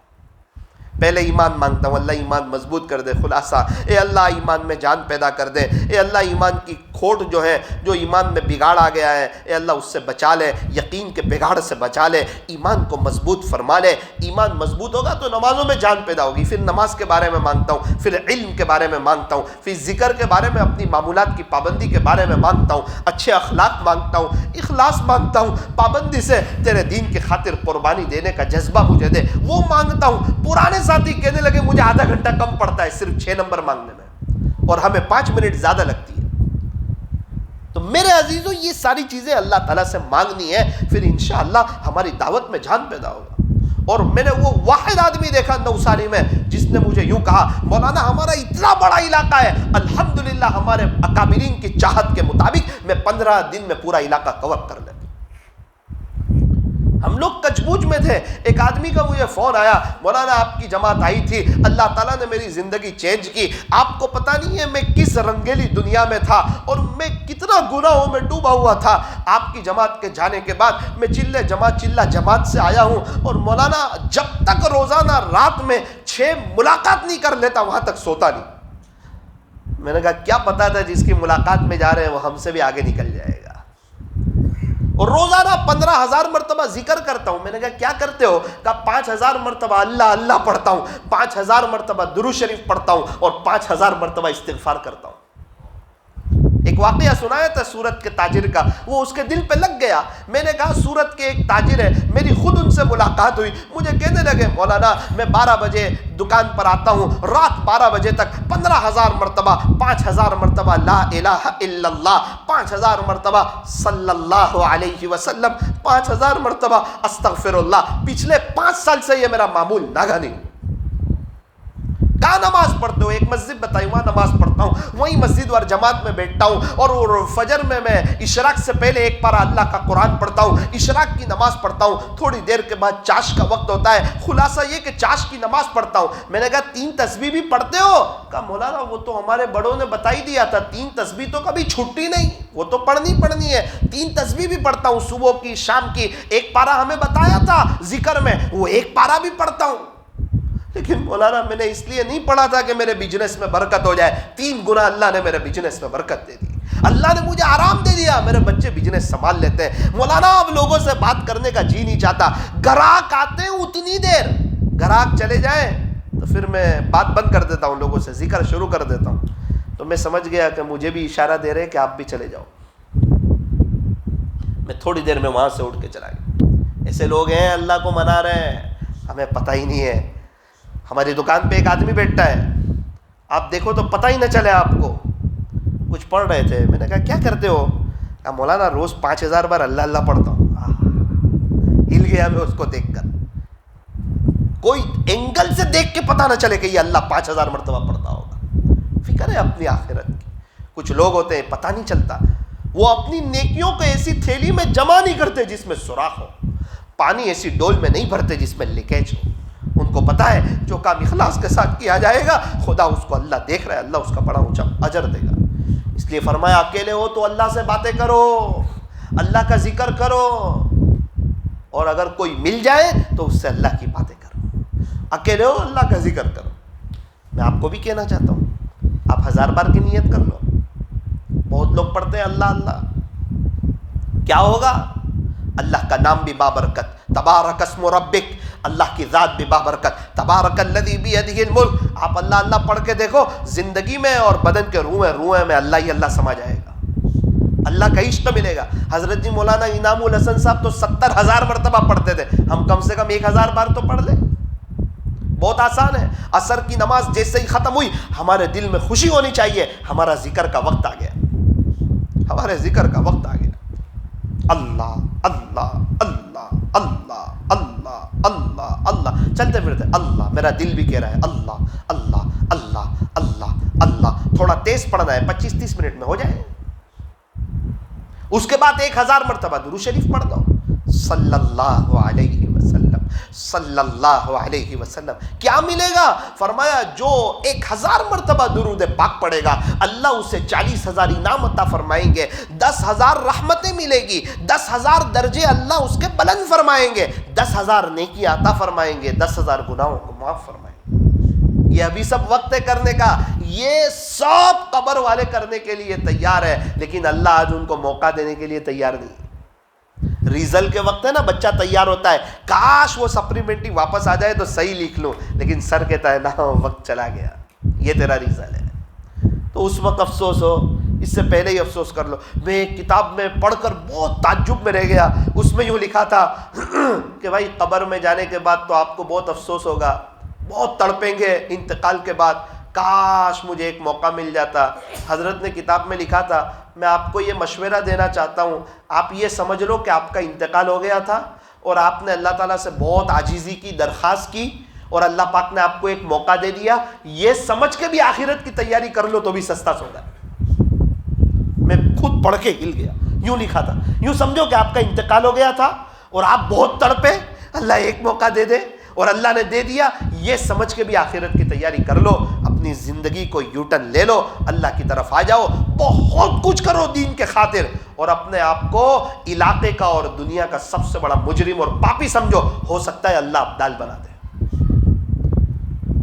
پہلے ایمان مانگتا ہوں، اللہ ایمان مضبوط کر دے، خلاصہ اے اللہ ایمان میں جان پیدا کر دے، اے اللہ ایمان کی کھوٹ جو ہے، جو ایمان میں بگاڑ آ گیا ہے، اے اللہ اس سے بچا لے، یقین کے بگاڑ سے بچا لے، ایمان کو مضبوط فرما لے۔ ایمان مضبوط ہوگا تو نمازوں میں جان پیدا ہوگی، پھر نماز کے بارے میں مانگتا ہوں، پھر علم کے بارے میں مانگتا ہوں، پھر ذکر کے بارے میں، اپنی معمولات کی پابندی کے بارے میں مانگتا ہوں، اچھے اخلاق مانگتا ہوں، اخلاص مانگتا ہوں، پابندی سے تیرے دین کی خاطر قربانی دینے کا جذبہ مجھے دے، وہ مانگتا ہوں۔ پرانے ساتھی کہنے لگے مجھے آدھا گھنٹہ کم پڑتا ہے صرف 6 نمبر مانگنے میں، اور ہمیں 5 منٹ زیادہ لگتی ہے۔ تو میرے عزیزو یہ ساری چیزیں اللہ تعالیٰ سے مانگنی ہے، پھر انشاءاللہ ہماری دعوت میں جان پیدا ہوگا۔ اور میں نے وہ واحد آدمی دیکھا نوساری میں جس نے مجھے یوں کہا مولانا ہمارا اتنا بڑا علاقہ ہے، الحمدللہ ہمارے اکابرین کی چاہت کے مطابق میں 15 دن میں پورا علاقہ کور کر لیتا۔ ہم لوگ کچبوج میں تھے، ایک آدمی کا مجھے فون آیا، مولانا آپ کی جماعت آئی تھی، اللہ تعالیٰ نے میری زندگی چینج کی، آپ کو پتہ نہیں ہے میں کس رنگیلی دنیا میں تھا اور میں کتنا گناہوں میں ڈوبا ہوا تھا، آپ کی جماعت کے جانے کے بعد میں چلہ جماعت سے آیا ہوں، اور مولانا جب تک روزانہ رات میں 6 ملاقات نہیں کر لیتا وہاں تک سوتا نہیں۔ میں نے کہا کیا پتا تھا جس کی ملاقات میں جا رہے ہیں وہ ہم سے بھی آگے نکل جائے گا۔ اور روزانہ 15,000 مرتبہ ذکر کرتا ہوں۔ میں نے کہا کیا کرتے ہو؟ کہا 5,000 مرتبہ اللہ اللہ پڑھتا ہوں، 5,000 مرتبہ درود شریف پڑھتا ہوں اور 5,000 مرتبہ استغفار کرتا ہوں۔ ایک واقعہ سنایا تھا سورت کے تاجر کا، وہ اس کے دل پہ لگ گیا. میں نے کہا سورت کے ایک تاجر ہے، میری خود ان سے ملاقات ہوئی، مجھے کہنے لگے مولانا میں 12 بجے دکان پر آتا ہوں، رات 12 بجے تک 15,000 مرتبہ 5,000 مرتبہ لا الہ الا اللہ، 5,000 مرتبہ صلی اللہ علیہ وسلم، 5,000 مرتبہ استغفر اللہ. پچھلے 5 سال سے یہ میرا معمول ناگا نہیں. کہاں نماز پڑھتے ہو؟ ایک مسجد بتائی، وہاں نماز پڑھتا ہوں، وہیں مسجد اور جماعت میں بیٹھتا ہوں، اور فجر میں اشراق سے پہلے ایک پارہ اللہ کا قرآن پڑھتا ہوں، اشراق کی نماز پڑھتا ہوں، تھوڑی دیر کے بعد چاش کا وقت ہوتا ہے، خلاصہ یہ کہ چاش کی نماز پڑھتا ہوں. میں نے کہا 3 تسبیح بھی پڑھتے ہو؟ کہا مولانا وہ تو ہمارے بڑوں نے بتا ہی دیا تھا، 3 تسبیح تو کبھی چھٹی نہیں، وہ تو پڑھنی ہے. 3 تسبیح بھی پڑھتا ہوں، صبح کی شام کی. ایک پارہ ہمیں بتایا تھا ذکر میں، وہ ایک پارہ بھی پڑھتا ہوں. لیکن مولانا میں نے اس لیے نہیں پڑھا تھا کہ میرے بزنس میں برکت ہو جائے. 3 گنا اللہ نے میرے بزنس میں برکت دے دی، اللہ نے مجھے آرام دے دیا، میرے بچے بزنس سنبھال لیتے ہیں. مولانا اب لوگوں سے بات کرنے کا جی نہیں چاہتا، گراہک آتے ہیں اتنی دیر، گراہک چلے جائیں تو پھر میں بات بند کر دیتا ہوں، لوگوں سے ذکر شروع کر دیتا ہوں. تو میں سمجھ گیا کہ مجھے بھی اشارہ دے رہے کہ آپ بھی چلے جاؤ. میں تھوڑی دیر میں وہاں سے اٹھ کے چلا گیا. ایسے لوگ ہیں اللہ کو منا رہے ہیں، ہمیں پتہ ہی نہیں ہے. ہماری دکان پہ ایک آدمی بیٹھتا ہے، آپ دیکھو تو پتہ ہی نہ چلے آپ کو. کچھ پڑھ رہے تھے، میں نے کہا کیا کرتے ہو؟ کہا مولانا روز 5,000 بار اللہ اللہ پڑھتا ہوں. ہل گیا میں اس کو دیکھ کر. کوئی اینگل سے دیکھ کے پتہ نہ چلے کہ یہ اللہ 5,000 مرتبہ پڑھتا ہوگا. فکر ہے اپنی آخرت کی. کچھ لوگ ہوتے ہیں پتہ نہیں چلتا، وہ اپنی نیکیوں کو ایسی تھیلی میں جمع نہیں کرتے جس میں سوراخ ہو، پانی ایسی ڈول میں نہیں بھرتے جس میں لیکیج ہو. ان کو پتا ہے جو کام اخلاص کے ساتھ کیا جائے گا خدا اس کو اللہ دیکھ رہا ہے، اللہ اس کا بڑا اونچا اجر دے گا. اس لیے فرمایا اکیلے ہو تو اللہ سے باتیں کرو، اللہ کا ذکر کرو، اور اگر کوئی مل جائے تو اس سے اللہ کی باتیں کرو. اکیلے ہو اللہ کا ذکر کرو. میں آپ کو بھی کہنا چاہتا ہوں، آپ 1000 بار کی نیت کر لو. بہت لوگ پڑھتے ہیں اللہ اللہ، کیا ہوگا؟ اللہ کا نام بھی بابرکت، تبارک اسم ربک، اللہ کی ذات بھی بابرکت، تبارک الذی بیدہ الملک. آپ اللہ اللہ پڑھ کے دیکھو، زندگی میں اور بدن کے روئیں میں اللہ ہی اللہ سما جائے گا، اللہ کا عشق ملے گا. حضرت جی مولانا انعام الحسن صاحب تو 70,000 مرتبہ پڑھتے تھے، ہم کم سے کم 1,000 بار تو پڑھ لیں. بہت آسان ہے. عصر کی نماز جیسے ہی ختم ہوئی ہمارے دل میں خوشی ہونی چاہیے، ہمارا ذکر کا وقت آ گیا، ہمارے ذکر کا وقت آ گیا. اللہ اللہ اللہ اللہ اللہ اللہ اللہ چلتے پھرتے اللہ. میرا دل بھی کہہ رہا ہے اللہ اللہ اللہ اللہ اللہ. تھوڑا تیز پڑھنا ہے، 25-30 منٹ میں ہو جائے. اس کے بعد 1,000 مرتبہ درود شریف پڑھ دو، صلی اللہ علیہ وسلم صلی اللہ علیہ وسلم. کیا ملے گا؟ فرمایا جو 1,000 مرتبہ درود پاک پڑھے گا اللہ اسے 40,000 انعام عطا فرمائیں گے، 10,000 رحمتیں ملے گی، 10,000 درجے اللہ اس کے بلند فرمائیں گے، 10,000 نیکی عطا فرمائیں گے، 10,000 گناہوں کو معاف فرمائیں گے. یہ ابھی سب وقت ہے کرنے کا، یہ سب قبر والے کرنے کے لیے تیار ہے، لیکن اللہ آج ان کو موقع دینے کے لیے تیار نہیں. ریزلٹ کے وقت ہے نا، بچہ تیار ہوتا ہے، کاش وہ سپلیمنٹری واپس آ جائے تو صحیح لکھ لوں، لیکن سر کہتا ہے نا وقت چلا گیا، یہ تیرا ریزلٹ ہے. تو اس وقت افسوس ہو، اس سے پہلے ہی افسوس کر لو. میں ایک کتاب میں پڑھ کر بہت تعجب میں رہ گیا. اس میں یوں لکھا تھا کہ بھائی قبر میں جانے کے بعد تو آپ کو بہت افسوس ہوگا، بہت تڑپیں گے انتقال کے بعد، کاش مجھے ایک موقع مل جاتا. حضرت نے کتاب میں لکھا تھا، میں آپ کو یہ مشورہ دینا چاہتا ہوں، آپ یہ سمجھ لو کہ آپ کا انتقال ہو گیا تھا اور آپ نے اللہ تعالیٰ سے بہت عاجزی کی، درخواست کی، اور اللہ پاک نے آپ کو ایک موقع دے دیا. یہ سمجھ کے بھی آخرت کی تیاری کر لو تو بھی سستا سودا ہے. میں خود پڑھ کے ہل گیا. یوں لکھا تھا، یوں سمجھو کہ آپ کا انتقال ہو گیا تھا اور آپ بہت تڑپے، اللہ ایک موقع دے دے، اور اللہ نے دے دیا. یہ سمجھ کے بھی آخرت کی تیاری کر لو، اپنی زندگی کو یو ٹرن لے لو، اللہ کی طرف آ جاؤ، بہت کچھ کرو دین کے خاطر، اور اپنے آپ کو علاقے کا اور دنیا کا سب سے بڑا مجرم اور پاپی سمجھو. ہو سکتا ہے اللہ ابدال بنا دے.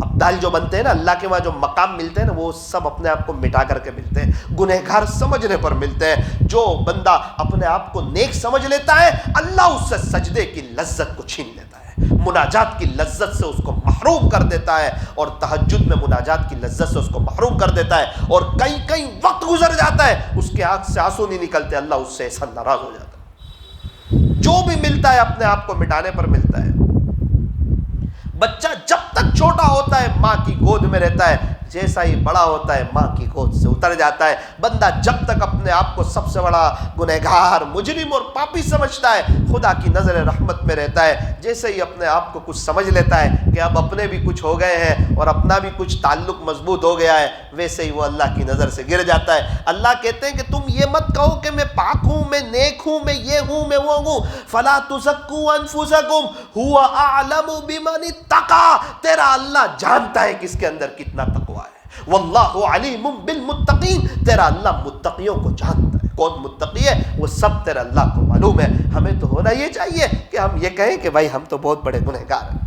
ابدال جو بنتے ہیں نا، اللہ کے وہاں جو مقام ملتے ہیں نا، وہ سب اپنے آپ کو مٹا کر کے ملتے ہیں، گنہگار سمجھنے پر ملتے ہیں. جو بندہ اپنے آپ کو نیک سمجھ لیتا ہے اللہ اس سے سجدے کی لذت کو چھین لیتا ہے، مناجات کی لذت سے اس کو محروم کر دیتا ہے اور تہجد میں مناجات کی لذت سے اس کو محروم کر دیتا ہے، اور کئی وقت گزر جاتا ہے اس کے آنکھ سے آنسو نہیں نکلتے، اللہ اس سے ایسا ناراض ہو جاتا ہے۔ جو بھی ملتا ہے اپنے آپ کو مٹانے پر ملتا ہے۔ بچہ جب تک چھوٹا ہوتا ہے ماں کی گود میں رہتا ہے، جیسا ہی بڑا ہوتا ہے ماں کی گود سے اتر جاتا ہے۔ بندہ جب تک اپنے آپ کو سب سے بڑا گنہگار، مجرم اور پاپی سمجھتا ہے، خدا کی نظر رحمت میں رہتا ہے۔ جیسے ہی اپنے آپ کو کچھ سمجھ لیتا ہے کہ اب اپنے بھی کچھ ہو گئے ہیں اور اپنا بھی کچھ تعلق مضبوط ہو گیا ہے، ویسے ہی وہ اللہ کی نظر سے گر جاتا ہے۔ اللہ کہتے ہیں کہ تم یہ مت کہو کہ میں پاک ہوں، میں نیک ہوں، میں یہ ہوں، میں وہ ہوں۔ فلا تزکوا انفسکم هو اعلم بمن اتقى، تیرا اللہ جانتا ہے کس کے اندر کتنا تقوی ہے۔ واللہ علیم بالمتقین، تیرا اللہ متقیوں کو جانتا ہے، کون متقی ہے وہ سب تیرا اللہ کو معلوم ہے۔ ہمیں تو ہونا یہ چاہیے کہ ہم یہ کہیں کہ بھائی ہم تو بہت بڑے گنہگار ہیں۔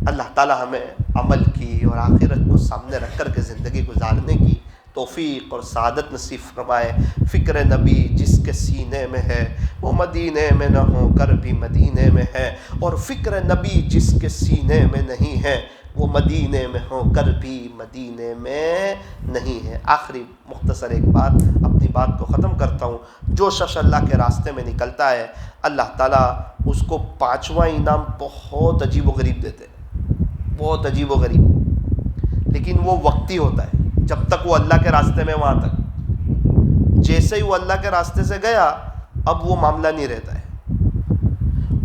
اللہ تعالی ہمیں عمل کی اور آخرت کو سامنے رکھ کر کے زندگی گزارنے کی توفیق اور سعادت نصیب فرمائے۔ فکر نبی جس کے سینے میں ہے وہ مدینے میں نہ ہو کر بھی مدینے میں ہے، اور فکر نبی جس کے سینے میں نہیں ہے وہ مدینے میں ہو کر بھی مدینے میں نہیں ہے۔ آخری مختصر ایک بات، اپنی بات کو ختم کرتا ہوں۔ جو شخص اللہ کے راستے میں نکلتا ہے، اللہ تعالیٰ اس کو 5واں انعام بہت عجیب و غریب دیتے ہیں، بہت عجیب و غریب، لیکن وہ وقتی ہوتا ہے جب تک وہ اللہ کے راستے میں وہاں تک۔ جیسے ہی وہ اللہ کے راستے سے گیا اب وہ معاملہ نہیں رہتا ہے۔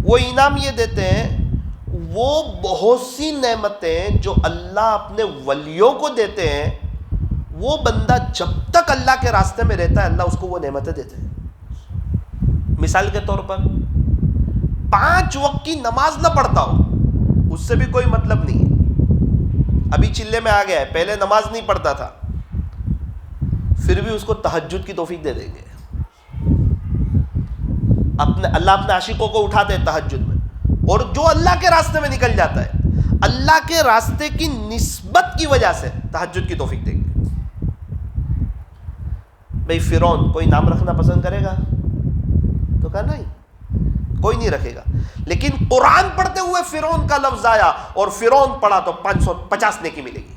وہ انعام یہ دیتے ہیں، وہ بہت سی نعمتیں جو اللہ اپنے ولیوں کو دیتے ہیں، وہ بندہ جب تک اللہ کے راستے میں رہتا ہے اللہ اس کو وہ نعمتیں دیتے ہیں۔ مثال کے طور پر 5 وقت کی نماز نہ پڑھتا ہو، اس سے بھی کوئی مطلب نہیں ہے، ابھی چلے میں آ گیا ہے، پہلے نماز نہیں پڑھتا تھا، پھر بھی اس کو تہجد کی توفیق دے دیں گے۔ اللہ اپنے عاشقوں کو اٹھاتے ہیں تہجد میں، اور جو اللہ کے راستے میں نکل جاتا ہے اللہ کے راستے کی نسبت کی وجہ سے تہجد کی توفیق دیں گے۔ بھئی فرعون کوئی نام رکھنا پسند کرے گا؟ تو کہا نہیں، کوئی نہیں رکھے گا، لیکن قرآن پڑھتے ہوئے فرعون کا لفظ آیا اور فرعون پڑھا تو 550 نیکی ملے گی۔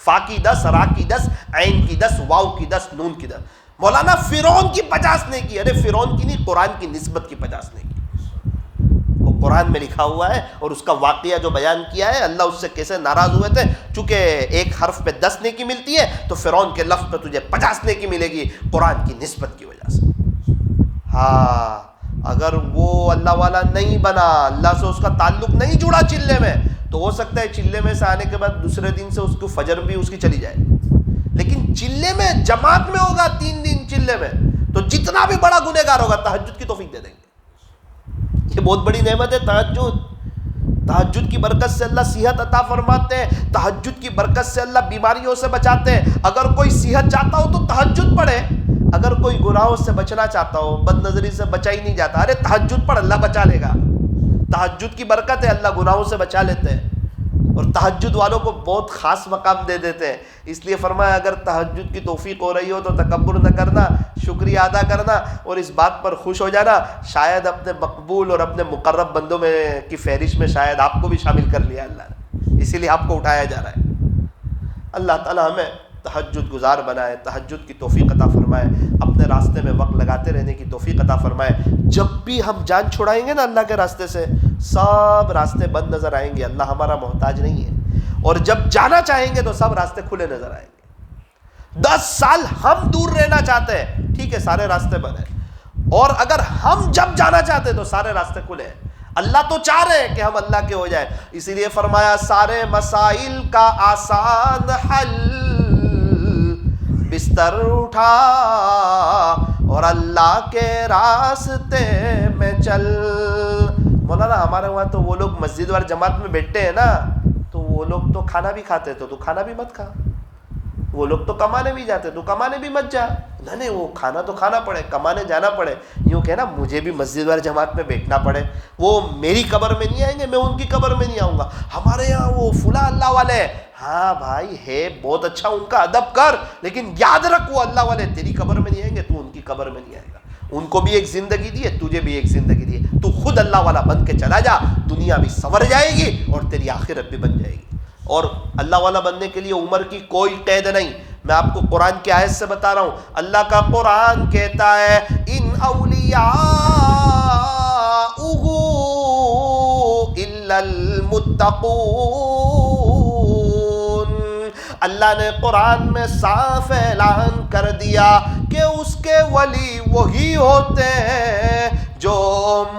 فا کی 10، را کی 10، عین کی 10، واو کی 10، نون کی 10۔ مولانا فرعون کی 50 نیکی، ارے فرعون کی نہیں، قرآن کی نسبت کی 50 نیکی، وہ قرآن میں لکھا ہوا ہے، اور اس کا واقعہ جو بیان کیا ہے اللہ اس سے کیسے ناراض ہوئے تھے۔ چونکہ ایک حرف پہ 10 نیکی ملتی ہے تو فرعون کے لفظ پہ تجھے 50 نیکی ملے گی قرآن کی نسبت کی وجہ سے۔ ہاں اگر وہ اللہ والا نہیں بنا، اللہ سے اس کا تعلق نہیں جڑا چلے میں، تو ہو سکتا ہے چلے میں سے آنے کے بعد دوسرے دن سے اس کو فجر بھی اس کی چلی جائے، لیکن چلے میں جماعت میں ہوگا 3 دن چلے میں، تو جتنا بھی بڑا گنہگار ہوگا تہجد کی توفیق دے دیں گے۔ یہ بہت بڑی نعمت ہے تہجد۔ تہجد کی برکت سے اللہ صحت عطا فرماتے ہیں، تہجد کی برکت سے اللہ بیماریوں سے بچاتے ہیں۔ اگر کوئی صحت چاہتا ہو تو تہجد پڑھے، اگر کوئی گناہوں سے بچنا چاہتا ہو، بد نظری سے بچا ہی نہیں جاتا، ارے تہجد پڑھ، اللہ بچا لے گا۔ تہجد کی برکت ہے، اللہ گناہوں سے بچا لیتے ہیں، اور تہجد والوں کو بہت خاص مقام دے دیتے ہیں۔ اس لیے فرمایا اگر تہجد کی توفیق ہو رہی ہو تو تکبر نہ کرنا، شکریہ ادا کرنا، اور اس بات پر خوش ہو جانا، شاید اپنے مقبول اور اپنے مقرب بندوں میں کی فہرست میں شاید آپ کو بھی شامل کر لیا اللہ نے، اسی لیے آپ کو اٹھایا جا رہا ہے۔ اللہ تعالی ہمیں تہجد گزار بنائے، تہجد کی توفیق عطا فرمائے، اپنے راستے میں وقت لگاتے رہنے کی توفیق عطا فرمائے۔ جب بھی ہم جان چھڑائیں گے نا اللہ کے راستے سے، سب راستے بند نظر آئیں گے، اللہ ہمارا محتاج نہیں ہے، اور جب جانا چاہیں گے تو سب راستے کھلے نظر آئیں گے۔ 10 سال ہم دور رہنا چاہتے ہیں، ٹھیک ہے سارے راستے بند ہیں، اور اگر ہم جب جانا چاہتے ہیں تو سارے راستے کھلے ہیں۔ اللہ تو چاہ رہے ہیں کہ ہم اللہ کے ہو جائیں، اسی لیے فرمایا سارے مسائل کا آسان حل، بستر اٹھا اور اللہ کے راستے میں چل۔ مولانا ہمارے وہاں تو وہ لوگ مسجد اور جماعت میں بیٹھتے ہیں نا، تو وہ لوگ تو کھانا بھی کھاتے، تو کھانا بھی مت کھا۔ وہ لوگ تو کمانے بھی جاتے، تو کمانے بھی مت جا۔ نہیں وہ کھانا تو کھانا پڑے، کمانے جانا پڑے، یوں کہنا مجھے بھی مسجد اور جماعت میں بیٹھنا پڑے۔ وہ میری قبر میں نہیں آئیں گے، میں ان کی قبر میں نہیں آؤں گا۔ ہمارے یہاں وہ فلاں اللہ والے ہیں، ہاں بھائی ہے بہت اچھا، ان کا ادب کر، لیکن یاد رکھ وہ اللہ والے تیری قبر میں نہیں آئیں گے، تو ان کی قبر میں نہیں آئے گا۔ ان کو بھی ایک زندگی دی ہے, تجھے بھی ایک زندگی دی ہے. تو خود اللہ والا بن کے چلا جا, دنیا بھی سنور جائے گی اور تیری آخرت بھی بن جائے گی. اور اللہ والا بننے کے لیے عمر کی کوئی قید نہیں. میں آپ کو قرآن کی آیت سے بتا رہا ہوں, اللہ کا قرآن کہتا ہے ان اولیاء الا المتقون. اللہ نے قرآن میں صاف اعلان کر دیا کہ اس کے ولی وہی ہوتے ہیں جو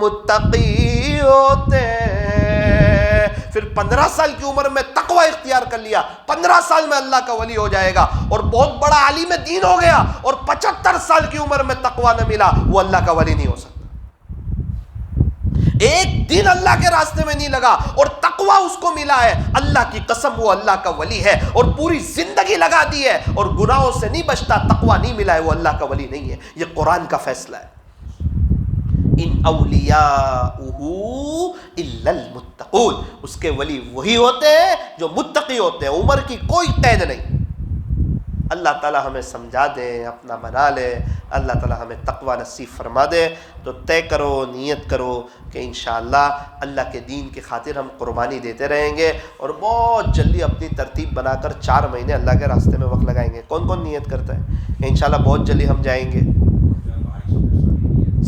متقی ہوتے ہیں. پھر 15 سال کی عمر میں تقوی اختیار کر لیا, 15 سال میں اللہ کا ولی ہو جائے گا, اور بہت بڑا عالم دین ہو گیا اور 75 سال کی عمر میں تقوی نہ ملا, وہ اللہ کا ولی نہیں ہو سکتا. ایک دن اللہ کے راستے میں نہیں لگا اور تقوی اس کو ملا ہے, اللہ کی قسم وہ اللہ کا ولی ہے. اور پوری زندگی لگا دی ہے اور گناہوں سے نہیں بچتا, تقوی نہیں ملا ہے, وہ اللہ کا ولی نہیں ہے. یہ قرآن کا فیصلہ ہے. ان اولیاءہ الا المتقون, اس کے ولی وہی ہوتے ہیں جو متقی ہوتے ہیں. عمر کی کوئی قید نہیں. اللہ تعالی ہمیں سمجھا دے, اپنا بنا لے, اللہ تعالی ہمیں تقوی نصیب فرما دے. تو طے کرو, نیت کرو کہ انشاءاللہ اللہ کے دین کی خاطر ہم قربانی دیتے رہیں گے, اور بہت جلدی اپنی ترتیب بنا کر 4 مہینے اللہ کے راستے میں وقت لگائیں گے. کون کون نیت کرتا ہے کہ انشاءاللہ بہت جلدی ہم جائیں گے؟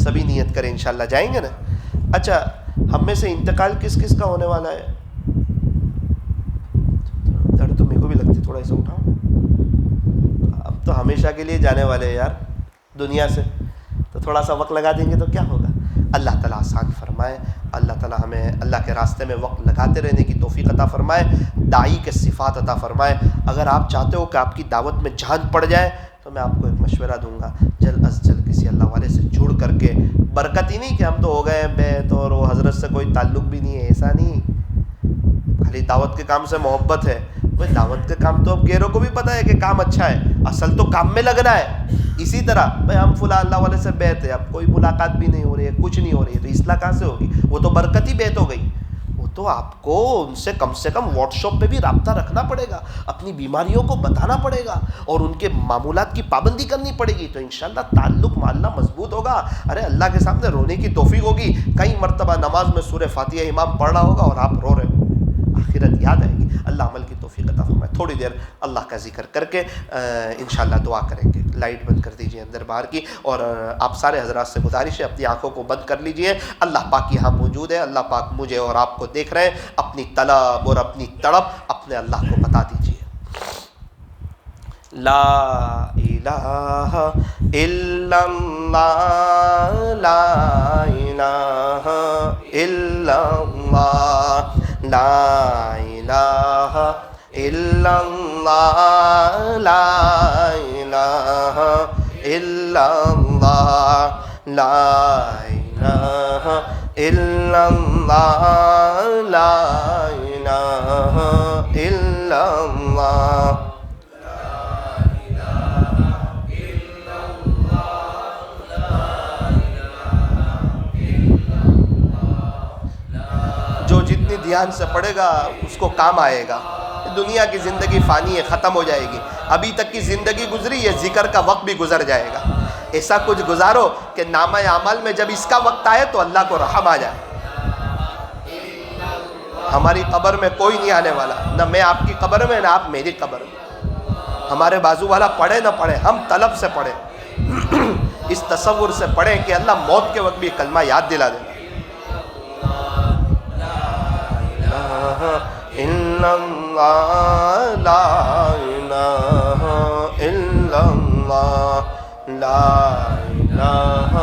سبھی نیت کریں انشاءاللہ, جائیں گے نا. اچھا, ہم میں سے انتقال کس کس کا ہونے والا ہے؟ درد تو میرے کو بھی لگتی, تھوڑا اسے اٹھاؤ. اب تو ہمیشہ کے لیے جانے والے ہیں یار دنیا سے, تو تھوڑا سا وقت لگا دیں گے تو کیا ہوگا. اللہ تعالیٰ آسان فرمائے, اللہ تعالیٰ ہمیں اللہ کے راستے میں وقت لگاتے رہنے کی توفیق عطا فرمائے, داعی کے صفات عطا فرمائے. اگر آپ چاہتے ہو کہ آپ کی دعوت میں جان پڑ جائے تو میں آپ کو ایک مشورہ دوں گا, جلد از جلد کسی اللہ والے سے جڑ کر کے, برکت ہی نہیں کہ ہم تو ہو گئے بیت اور وہ حضرت سے کوئی تعلق بھی نہیں ہے, ایسا نہیں, خالی دعوت کے کام سے محبت ہے. بھائی دعوت کے کام تو اب غیروں کو بھی پتہ ہے کہ کام اچھا ہے, اصل تو کام میں لگنا ہے. اسی طرح بھائی ہم فلاں اللہ والے سے بیت ہے, اب کوئی ملاقات بھی نہیں ہو رہی ہے, کچھ نہیں ہو رہی ہے, تو اصلاح کہاں سے ہوگی؟ وہ تو برکتی بیت ہو گئی. وہ تو آپ کو ان سے کم واٹس ایپ پہ بھی رابطہ رکھنا پڑے گا, اپنی بیماریوں کو بتانا پڑے گا, اور ان کے معمولات کی پابندی کرنی پڑے گی, تو انشاءاللہ تعلق معلّہ مضبوط ہوگا. ارے اللہ کے سامنے رونے کی توفیق ہوگی. کئی مرتبہ نماز میں سورہ فاتحہ امام پڑھ رہا ہوگا اور آپ رو رہے ہو, آخرت یاد آئے گی. اللہ عمل کی توفیق عطا فرمائے. تھوڑی دیر اللہ کا ذکر کر کے انشاءاللہ دعا کریں گے. لائٹ بند کر دیجئے اندر باہر کی, اور آپ سارے حضرات سے گزارش ہے اپنی آنکھوں کو بند کر لیجئے. اللہ پاک یہاں موجود ہے, اللہ پاک مجھے اور آپ کو دیکھ رہے ہیں. اپنی طلب اور اپنی تڑپ اپنے اللہ کو بتا دیجئے. لا الہ الا اللہ, لا الہ الا اللہ, لا الہ الا اللہ, لا الہ الا اللہ, لا الہ الا اللہ, لا الہ الا اللہ. جو جتنی دھیان سے پڑھے گا اس کو کام آئے گا. دنیا کی زندگی فانی ہے, ختم ہو جائے گی. ابھی تک کی زندگی گزری ہے, ذکر کا وقت بھی گزر جائے گا. ایسا کچھ گزارو کہ نامہ اعمال میں جب اس کا وقت آئے تو اللہ کو رحم آ جائے. ہماری قبر میں کوئی نہیں آنے والا, نہ میں آپ کی قبر میں نہ آپ میری قبر میں. ہمارے بازو والا پڑھے نہ پڑھے, ہم طلب سے پڑھیں, اس تصور سے پڑھیں کہ اللہ موت کے وقت بھی کلمہ یاد دلا دے. الا اللہ, لا الہ الا اللہ, لا الہ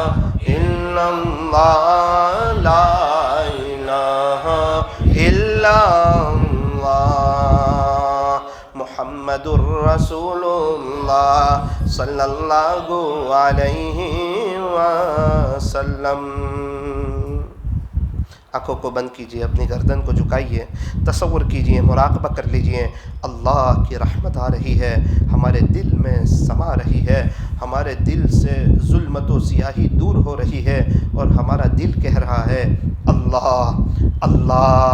الا اللہ, لا الہ الا اللہ, محمد الرسول اللہ صلی اللہ علیہ وسلم. آنکھوں کو بند کیجئے, اپنی گردن کو جھکائیے, تصور کیجئے, مراقبہ کر لیجئے. اللہ کی رحمت آ رہی ہے, ہمارے دل میں سما رہی ہے, ہمارے دل سے ظلمت و سیاہی دور ہو رہی ہے, اور ہمارا دل کہہ رہا ہے اللہ اللہ اللہ.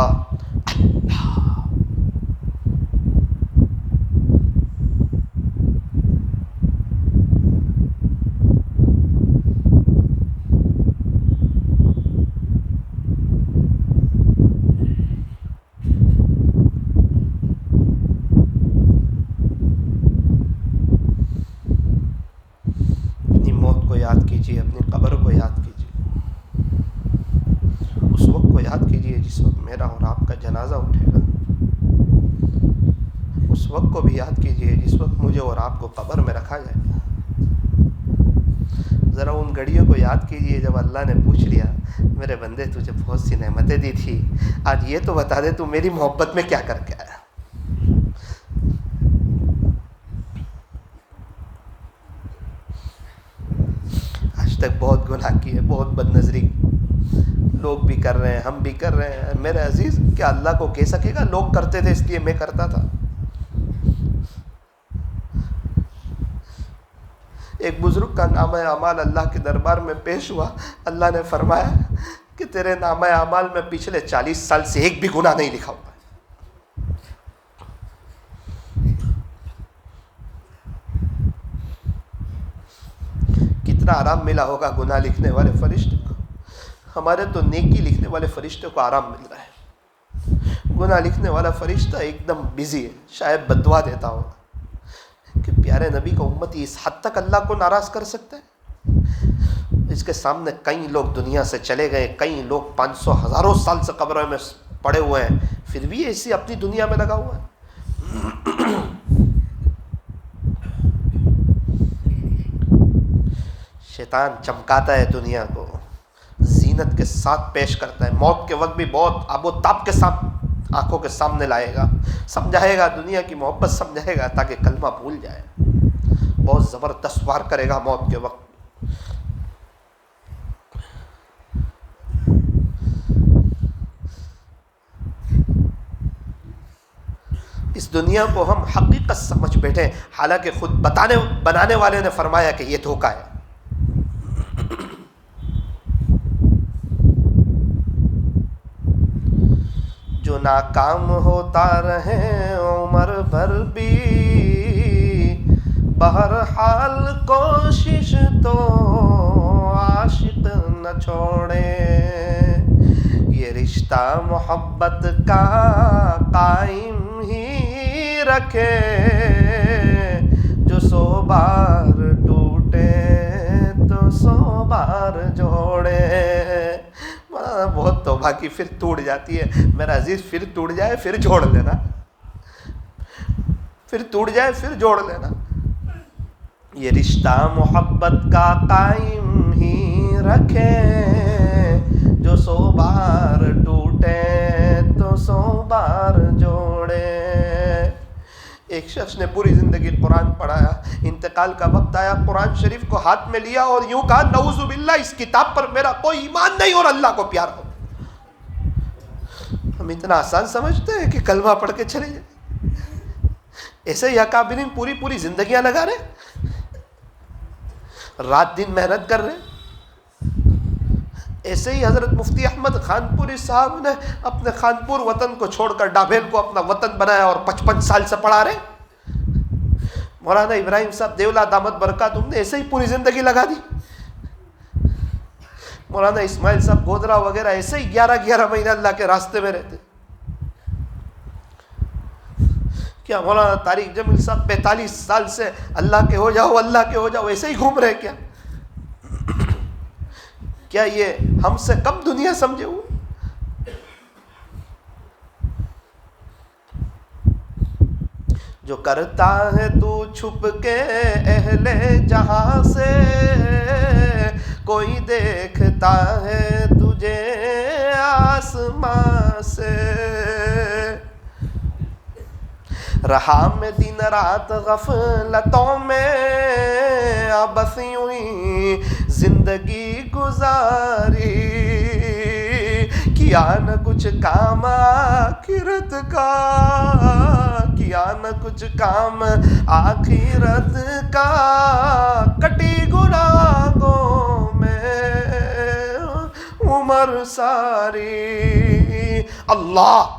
جنازہ اٹھے گا، اس وقت کو بھی یاد کیجئے جس وقت مجھے اور آپ کو قبر میں رکھا جائے گا۔ ذرا ان گھڑیوں کو یاد کیجئے جب اللہ نے پوچھ لیا میرے بندے تجھے بہت سی نعمتیں دی تھی، آج یہ تو بتا دے تو میری محبت میں کیا کر کے آیا۔ آج تک بہت گناہ کیے، بہت بد نظری لوگ بھی کر رہے ہیں، ہم بھی کر رہے ہیں۔ میرے عزیز، کیا اللہ کو کہہ سکے گا لوگ کرتے تھے اس لیے میں کرتا تھا؟ ایک بزرگ کا نامہ اعمال اللہ کے دربار میں پیش ہوا، اللہ نے فرمایا کہ تیرے نامہ اعمال میں پچھلے 40 سال سے ایک بھی گناہ نہیں لکھا ہوا ہے۔ کتنا آرام ملا ہوگا گناہ لکھنے والے فرشتے کو، ہمارے تو نیکی لکھنے والے فرشتے کو آرام مل رہا ہے۔ گناہ لکھنے والا فرشتہ ایک دم بزی ہے، شاید بددعا دیتا ہوگا کہ پیارے نبی کا امتی اس حد تک اللہ کو ناراض کر سکتا ہے۔ اس کے سامنے کئی لوگ دنیا سے چلے گئے، کئی لوگ 500 ہزاروں سال سے قبروں میں پڑے ہوئے ہیں، پھر بھی ایسی اپنی دنیا میں لگا ہوا ہے۔ شیطان چمکاتا ہے دنیا کو، زینت کے ساتھ پیش کرتا ہے، موت کے وقت بھی بہت آب و تاب کے ساتھ آنکھوں کے سامنے لائے گا، سمجھائے گا، دنیا کی محبت سمجھائے گا تاکہ کلمہ بھول جائے۔ بہت زبردست وار کرے گا موت کے وقت۔ اس دنیا کو ہم حقیقت سمجھ بیٹھے، حالانکہ خود بنانے والے نے فرمایا کہ یہ دھوکہ ہے۔ جو ناکام ہوتا رہے عمر بھر بھی، بہرحال کوشش تو عاشق نہ چھوڑے۔ یہ رشتہ محبت کا قائم ہی رکھے، جو 100 بار ٹوٹے تو 100 بار جوڑے۔ بہت توبہ کی پھر ٹوٹ جاتی ہے میرا عزیز، پھر ٹوٹ جائے پھر جوڑ لینا، پھر ٹوٹ جائے پھر جوڑ لینا۔ یہ رشتہ محبت کا قائم ہی رکھے، جو 100 بار ٹوٹے تو 100 بار جوڑے۔ ایک شخص نے پوری زندگی قرآن پڑھایا، انتقال کا وقت آیا، قرآن شریف کو ہاتھ میں لیا اور یوں کہا نعوذ باللہ اس کتاب پر میرا کوئی ایمان نہیں اور اللہ کو پیار ہو۔ ہم اتنا آسان سمجھتے ہیں کہ کلمہ پڑھ کے چلے جائیں، ایسے ہی اکابرین پوری زندگیاں لگا رہے، رات دن محنت کر رہے۔ ایسے ہی حضرت مفتی احمد خانپوری صاحب نے اپنے خانپور وطن کو چھوڑ کر ڈابھیل کو اپنا وطن بنایا اور 55 سال سے پڑھا رہے۔ مولانا ابراہیم صاحب دیولا دامت برکاتہم نے ایسے ہی پوری زندگی لگا دی۔ مولانا اسماعیل صاحب گودرا وغیرہ ایسے ہی 11 مہینے اللہ کے راستے میں رہتے۔ کیا مولانا طارق جمیل صاحب 45 سال سے اللہ کے ہو جاؤ اللہ کے ہو جاؤ ایسے ہی گھوم رہے؟ کیا یہ ہم سے کم دنیا سمجھے ہوئے؟ جو کرتا ہے تو چھپ کے اہل جہاں سے، کوئی دیکھتا ہے تجھے آسمان سے۔ رہا میں دن رات غفلتوں میں، بس یوں ہی زندگی گزاری، کیا نہ کچھ کام آخرت کا، کیا نہ کچھ کام آخرت کا، کٹی گناہوں میں عمر ساری۔ اللہ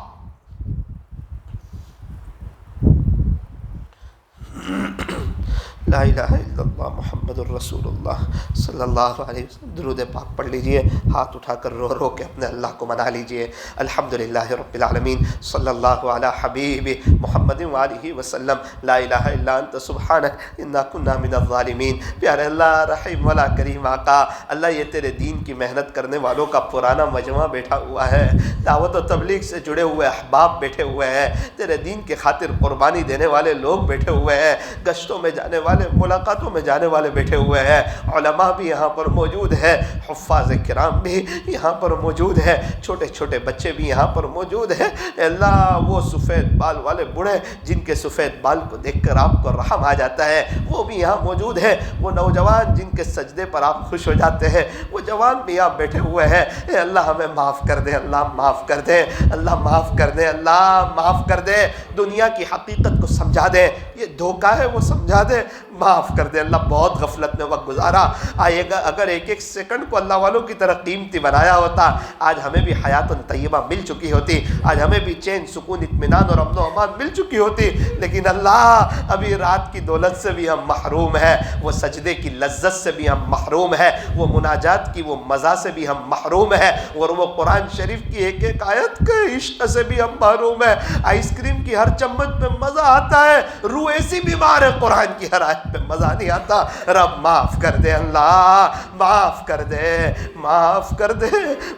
لا الہ الا اللہ محمد الرسول اللہ صلی اللہ علیہ وسلم. درود پاک پڑھ لیجئے، ہاتھ اٹھا کر رو رو کے اپنے اللہ کو منا لیجئے. الحمدللہ رب العالمین، صلی اللہ علی حبیب محمد وآلہ وسلم. لا الہ الا انت سبحانک انا کنا من الظالمین. پیارے اللہ، رحیم والا کریم آقا، اللہ یہ تیرے دین کی محنت کرنے والوں کا پرانا مجمع بیٹھا ہوا ہے، دعوت و تبلیغ سے جڑے ہوئے احباب بیٹھے ہوئے ہیں، تیرے دین کی خاطر قربانی دینے والے لوگ بیٹھے ہوئے ہیں، گشتوں میں جانے والے، ملاقاتوں میں جانے والے بیٹھے ہوئے ہیں، علماء بھی یہاں پر موجود ہیں، حفاظ کرام بھی یہاں پر موجود ہیں، چھوٹے چھوٹے بچے بھی یہاں پر موجود ہیں. اے اللہ، وہ سفید بال والے بوڑھے جن کے سفید بال کو دیکھ کر آپ کو رحم آ جاتا ہے وہ بھی یہاں موجود ہے، وہ نوجوان جن کے سجدے پر آپ خوش ہو جاتے ہیں وہ جوان بھی یہاں بیٹھے ہوئے ہیں. اے اللہ، ہمیں معاف کر دے، اللہ معاف کر دے، اللہ معاف کر دے، اللہ معاف کر دے. دنیا کی حقیقت کو سمجھا دے، یہ دھوکہ ہے وہ سمجھا دے، معاف کر دے. اللہ بہت غفلت میں وقت گزارا، آئے گا اگر ایک ایک سیکنڈ کو اللہ والوں کی طرح قیمتی بنایا ہوتا، آج ہمیں بھی حیات طیبہ مل چکی ہوتی، آج ہمیں بھی چین، سکون، اطمینان اور امن و امان مل چکی ہوتی. لیکن اللہ، ابھی رات کی دولت سے بھی ہم محروم ہیں، وہ سجدے کی لذت سے بھی ہم محروم ہیں، وہ مناجات کی وہ مزہ سے بھی ہم محروم ہیں، اور وہ قرآن شریف کی ایک ایک آیت کے عشق سے بھی ہم محروم ہیں. آئس کریم کی ہر چمچ پہ مزہ آتا ہے، روح ایسی بیمار ہے قرآن کی ہر آیت پہ مزہ نہیں آتا. رب معاف کر دے، اللہ معاف کر دے، معاف کر دے،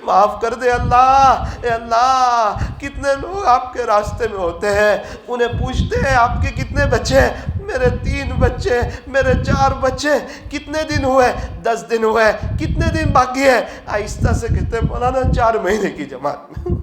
معاف کر دے. اللہ، اے اللہ، کتنے لوگ آپ کے راستے میں ہوتے ہیں، انہیں پوچھتے ہیں آپ کے کتنے بچے ہیں؟ میرے 3 بچے، میرے 4 بچے. کتنے دن ہوئے؟ 10 دن ہوئے. کتنے دن باقی ہے؟ آہستہ سے کہتے ہیں مولانا 4 مہینے کی جماعت میں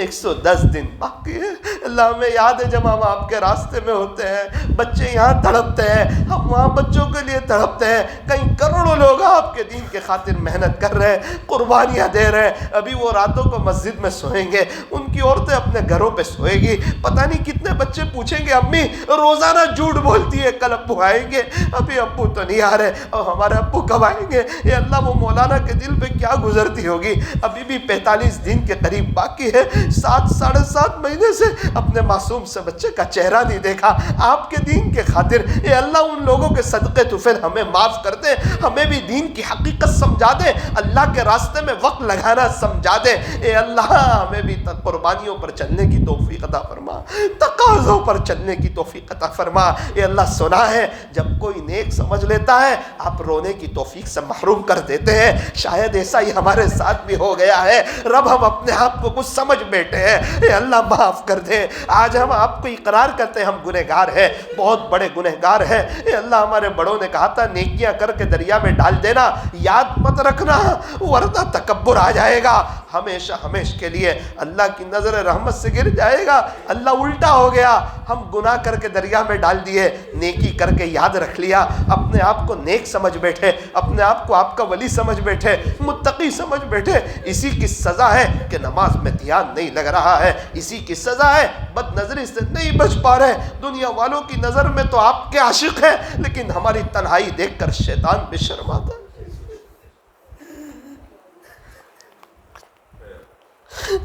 110 دن باقی ہے. اللہ، ہمیں یاد ہے جب ہم آپ کے راستے میں ہوتے ہیں، بچے یہاں تڑپتے ہیں، ہم وہاں بچوں کے لیے تڑپتے ہیں. کئی کروڑوں لوگ آپ کے دین کے خاطر محنت کر رہے ہیں، قربانیاں دے رہے ہیں. ابھی وہ راتوں کو مسجد میں سوئیں گے، ان کی عورتیں اپنے گھروں پہ سوئے گی. پتہ نہیں کتنے بچے پوچھیں گے امی روزانہ جھوٹ بولتی ہے، کل ابو آئیں گے؟ ابھی ابو تو نہیں آ رہے، اور ہمارے ابو کب آئیں گے؟ اے اللہ، وہ مولانا کے دل پہ کیا گزرتی ہوگی. ابھی بھی 45 دن کے قریب باقی ہے، 7 ساڑھے 7 مہینے سے اپنے معصوم سے بچے کا چہرہ نہیں دیکھا آپ کے دین کے خاطر. اے اللہ، ان لوگوں کے صدقے طفل ہمیں معاف کر دے، ہمیں بھی دین کی حقیقت سمجھا دے، اللہ کے راستے میں وقت لگانا سمجھا دے. اے اللہ، ہمیں بھی قربانیوں پر چلنے کی توفیق عطا فرما، تقاضوں پر چلنے کی توفیق عطا فرما. اے اللہ، سنا ہے جب کوئی نیک سمجھ لیتا ہے آپ رونے کی توفیق سے محروم کر دیتے ہیں. شاید ایسا ہی ہمارے ساتھ بھی ہو گیا ہے. رب، ہم اپنے آپ کو کچھ سمجھ بیٹھے ہیں. اے اللہ، معاف کر دے. آج ہم آپ کو اقرار کرتے ہیں ہم گنہگار ہیں، بہت بڑے گنہگار ہیں. اے اللہ، ہمارے بڑوں نے کہا تھا نیکیاں کر کے دریا میں ڈال دینا، یاد مت رکھنا ورنہ تکبر آ جائے گا، ہمیشہ ہمیشہ کے لیے اللہ کی نظر رحمت سے گر جائے گا. اللہ، الٹا ہو گیا، ہم گناہ کر کے دریا میں ڈال دیے، نیکی کر کے یاد رکھ لیا، اپنے آپ کو نیک سمجھ بیٹھے، اپنے آپ کو آپ کا ولی سمجھ بیٹھے، متقی سمجھ بیٹھے. اسی کی سزا ہے کہ نماز میں دھیان نہیں لگ رہا ہے، اسی کی سزا ہے بد نظری سے نہیں بچ پا رہے. دنیا والوں کی نظر میں تو آپ کے عاشق ہیں، لیکن ہماری تنہائی دیکھ کر شیطان بھی شرماتا ہے.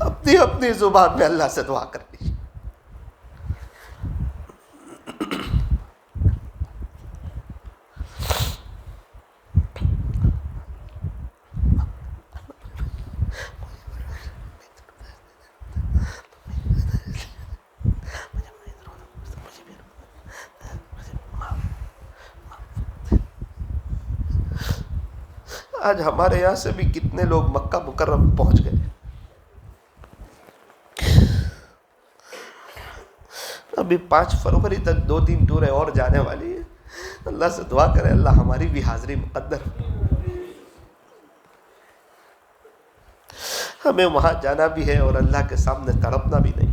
اپنی اپنی زبان میں اللہ سے دعا کر لیجیے. آج ہمارے یہاں سے بھی کتنے لوگ مکہ مکرم پہنچ گئے. ابھی 5 فروری تک 2-3 ٹوریں اور جانے والی ہے. اللہ سے دعا کرے اللہ ہماری بھی حاضری مقدر. ہمیں وہاں جانا بھی ہے اور اللہ کے سامنے تڑپنا بھی نہیں.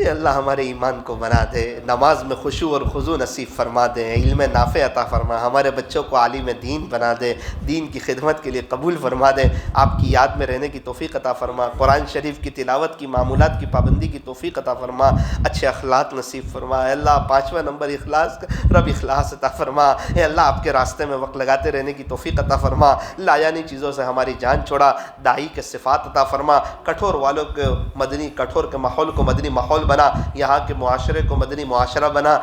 اے اللہ ہمارے ایمان کو بنا دے، نماز میں خشوع اور خضوع نصیب فرما دے، علم نافع عطا فرما، ہمارے بچوں کو عالم دین بنا دے، دین کی خدمت کے لیے قبول فرما دے، آپ کی یاد میں رہنے کی توفیق عطا فرما، قرآن شریف کی تلاوت کی، معمولات کی پابندی کی توفیق عطا فرما، اچھے اخلاق نصیب فرما۔ اے اللہ 5واں نمبر اخلاص کا، رب اخلاص عطا فرما۔ اے اللہ آپ کے راستے میں وقت لگاتے رہنے کی توفیق عطا فرما، لایانی چیزوں سے ہماری جان چھوڑا، داعی کے صفات عطا فرما، کٹھور والوں کے مدنی، کٹھور کے ماحول کو مدنی ماحول بنا، یہاں کے معاشرے کو مدنی معاشرہ بنا۔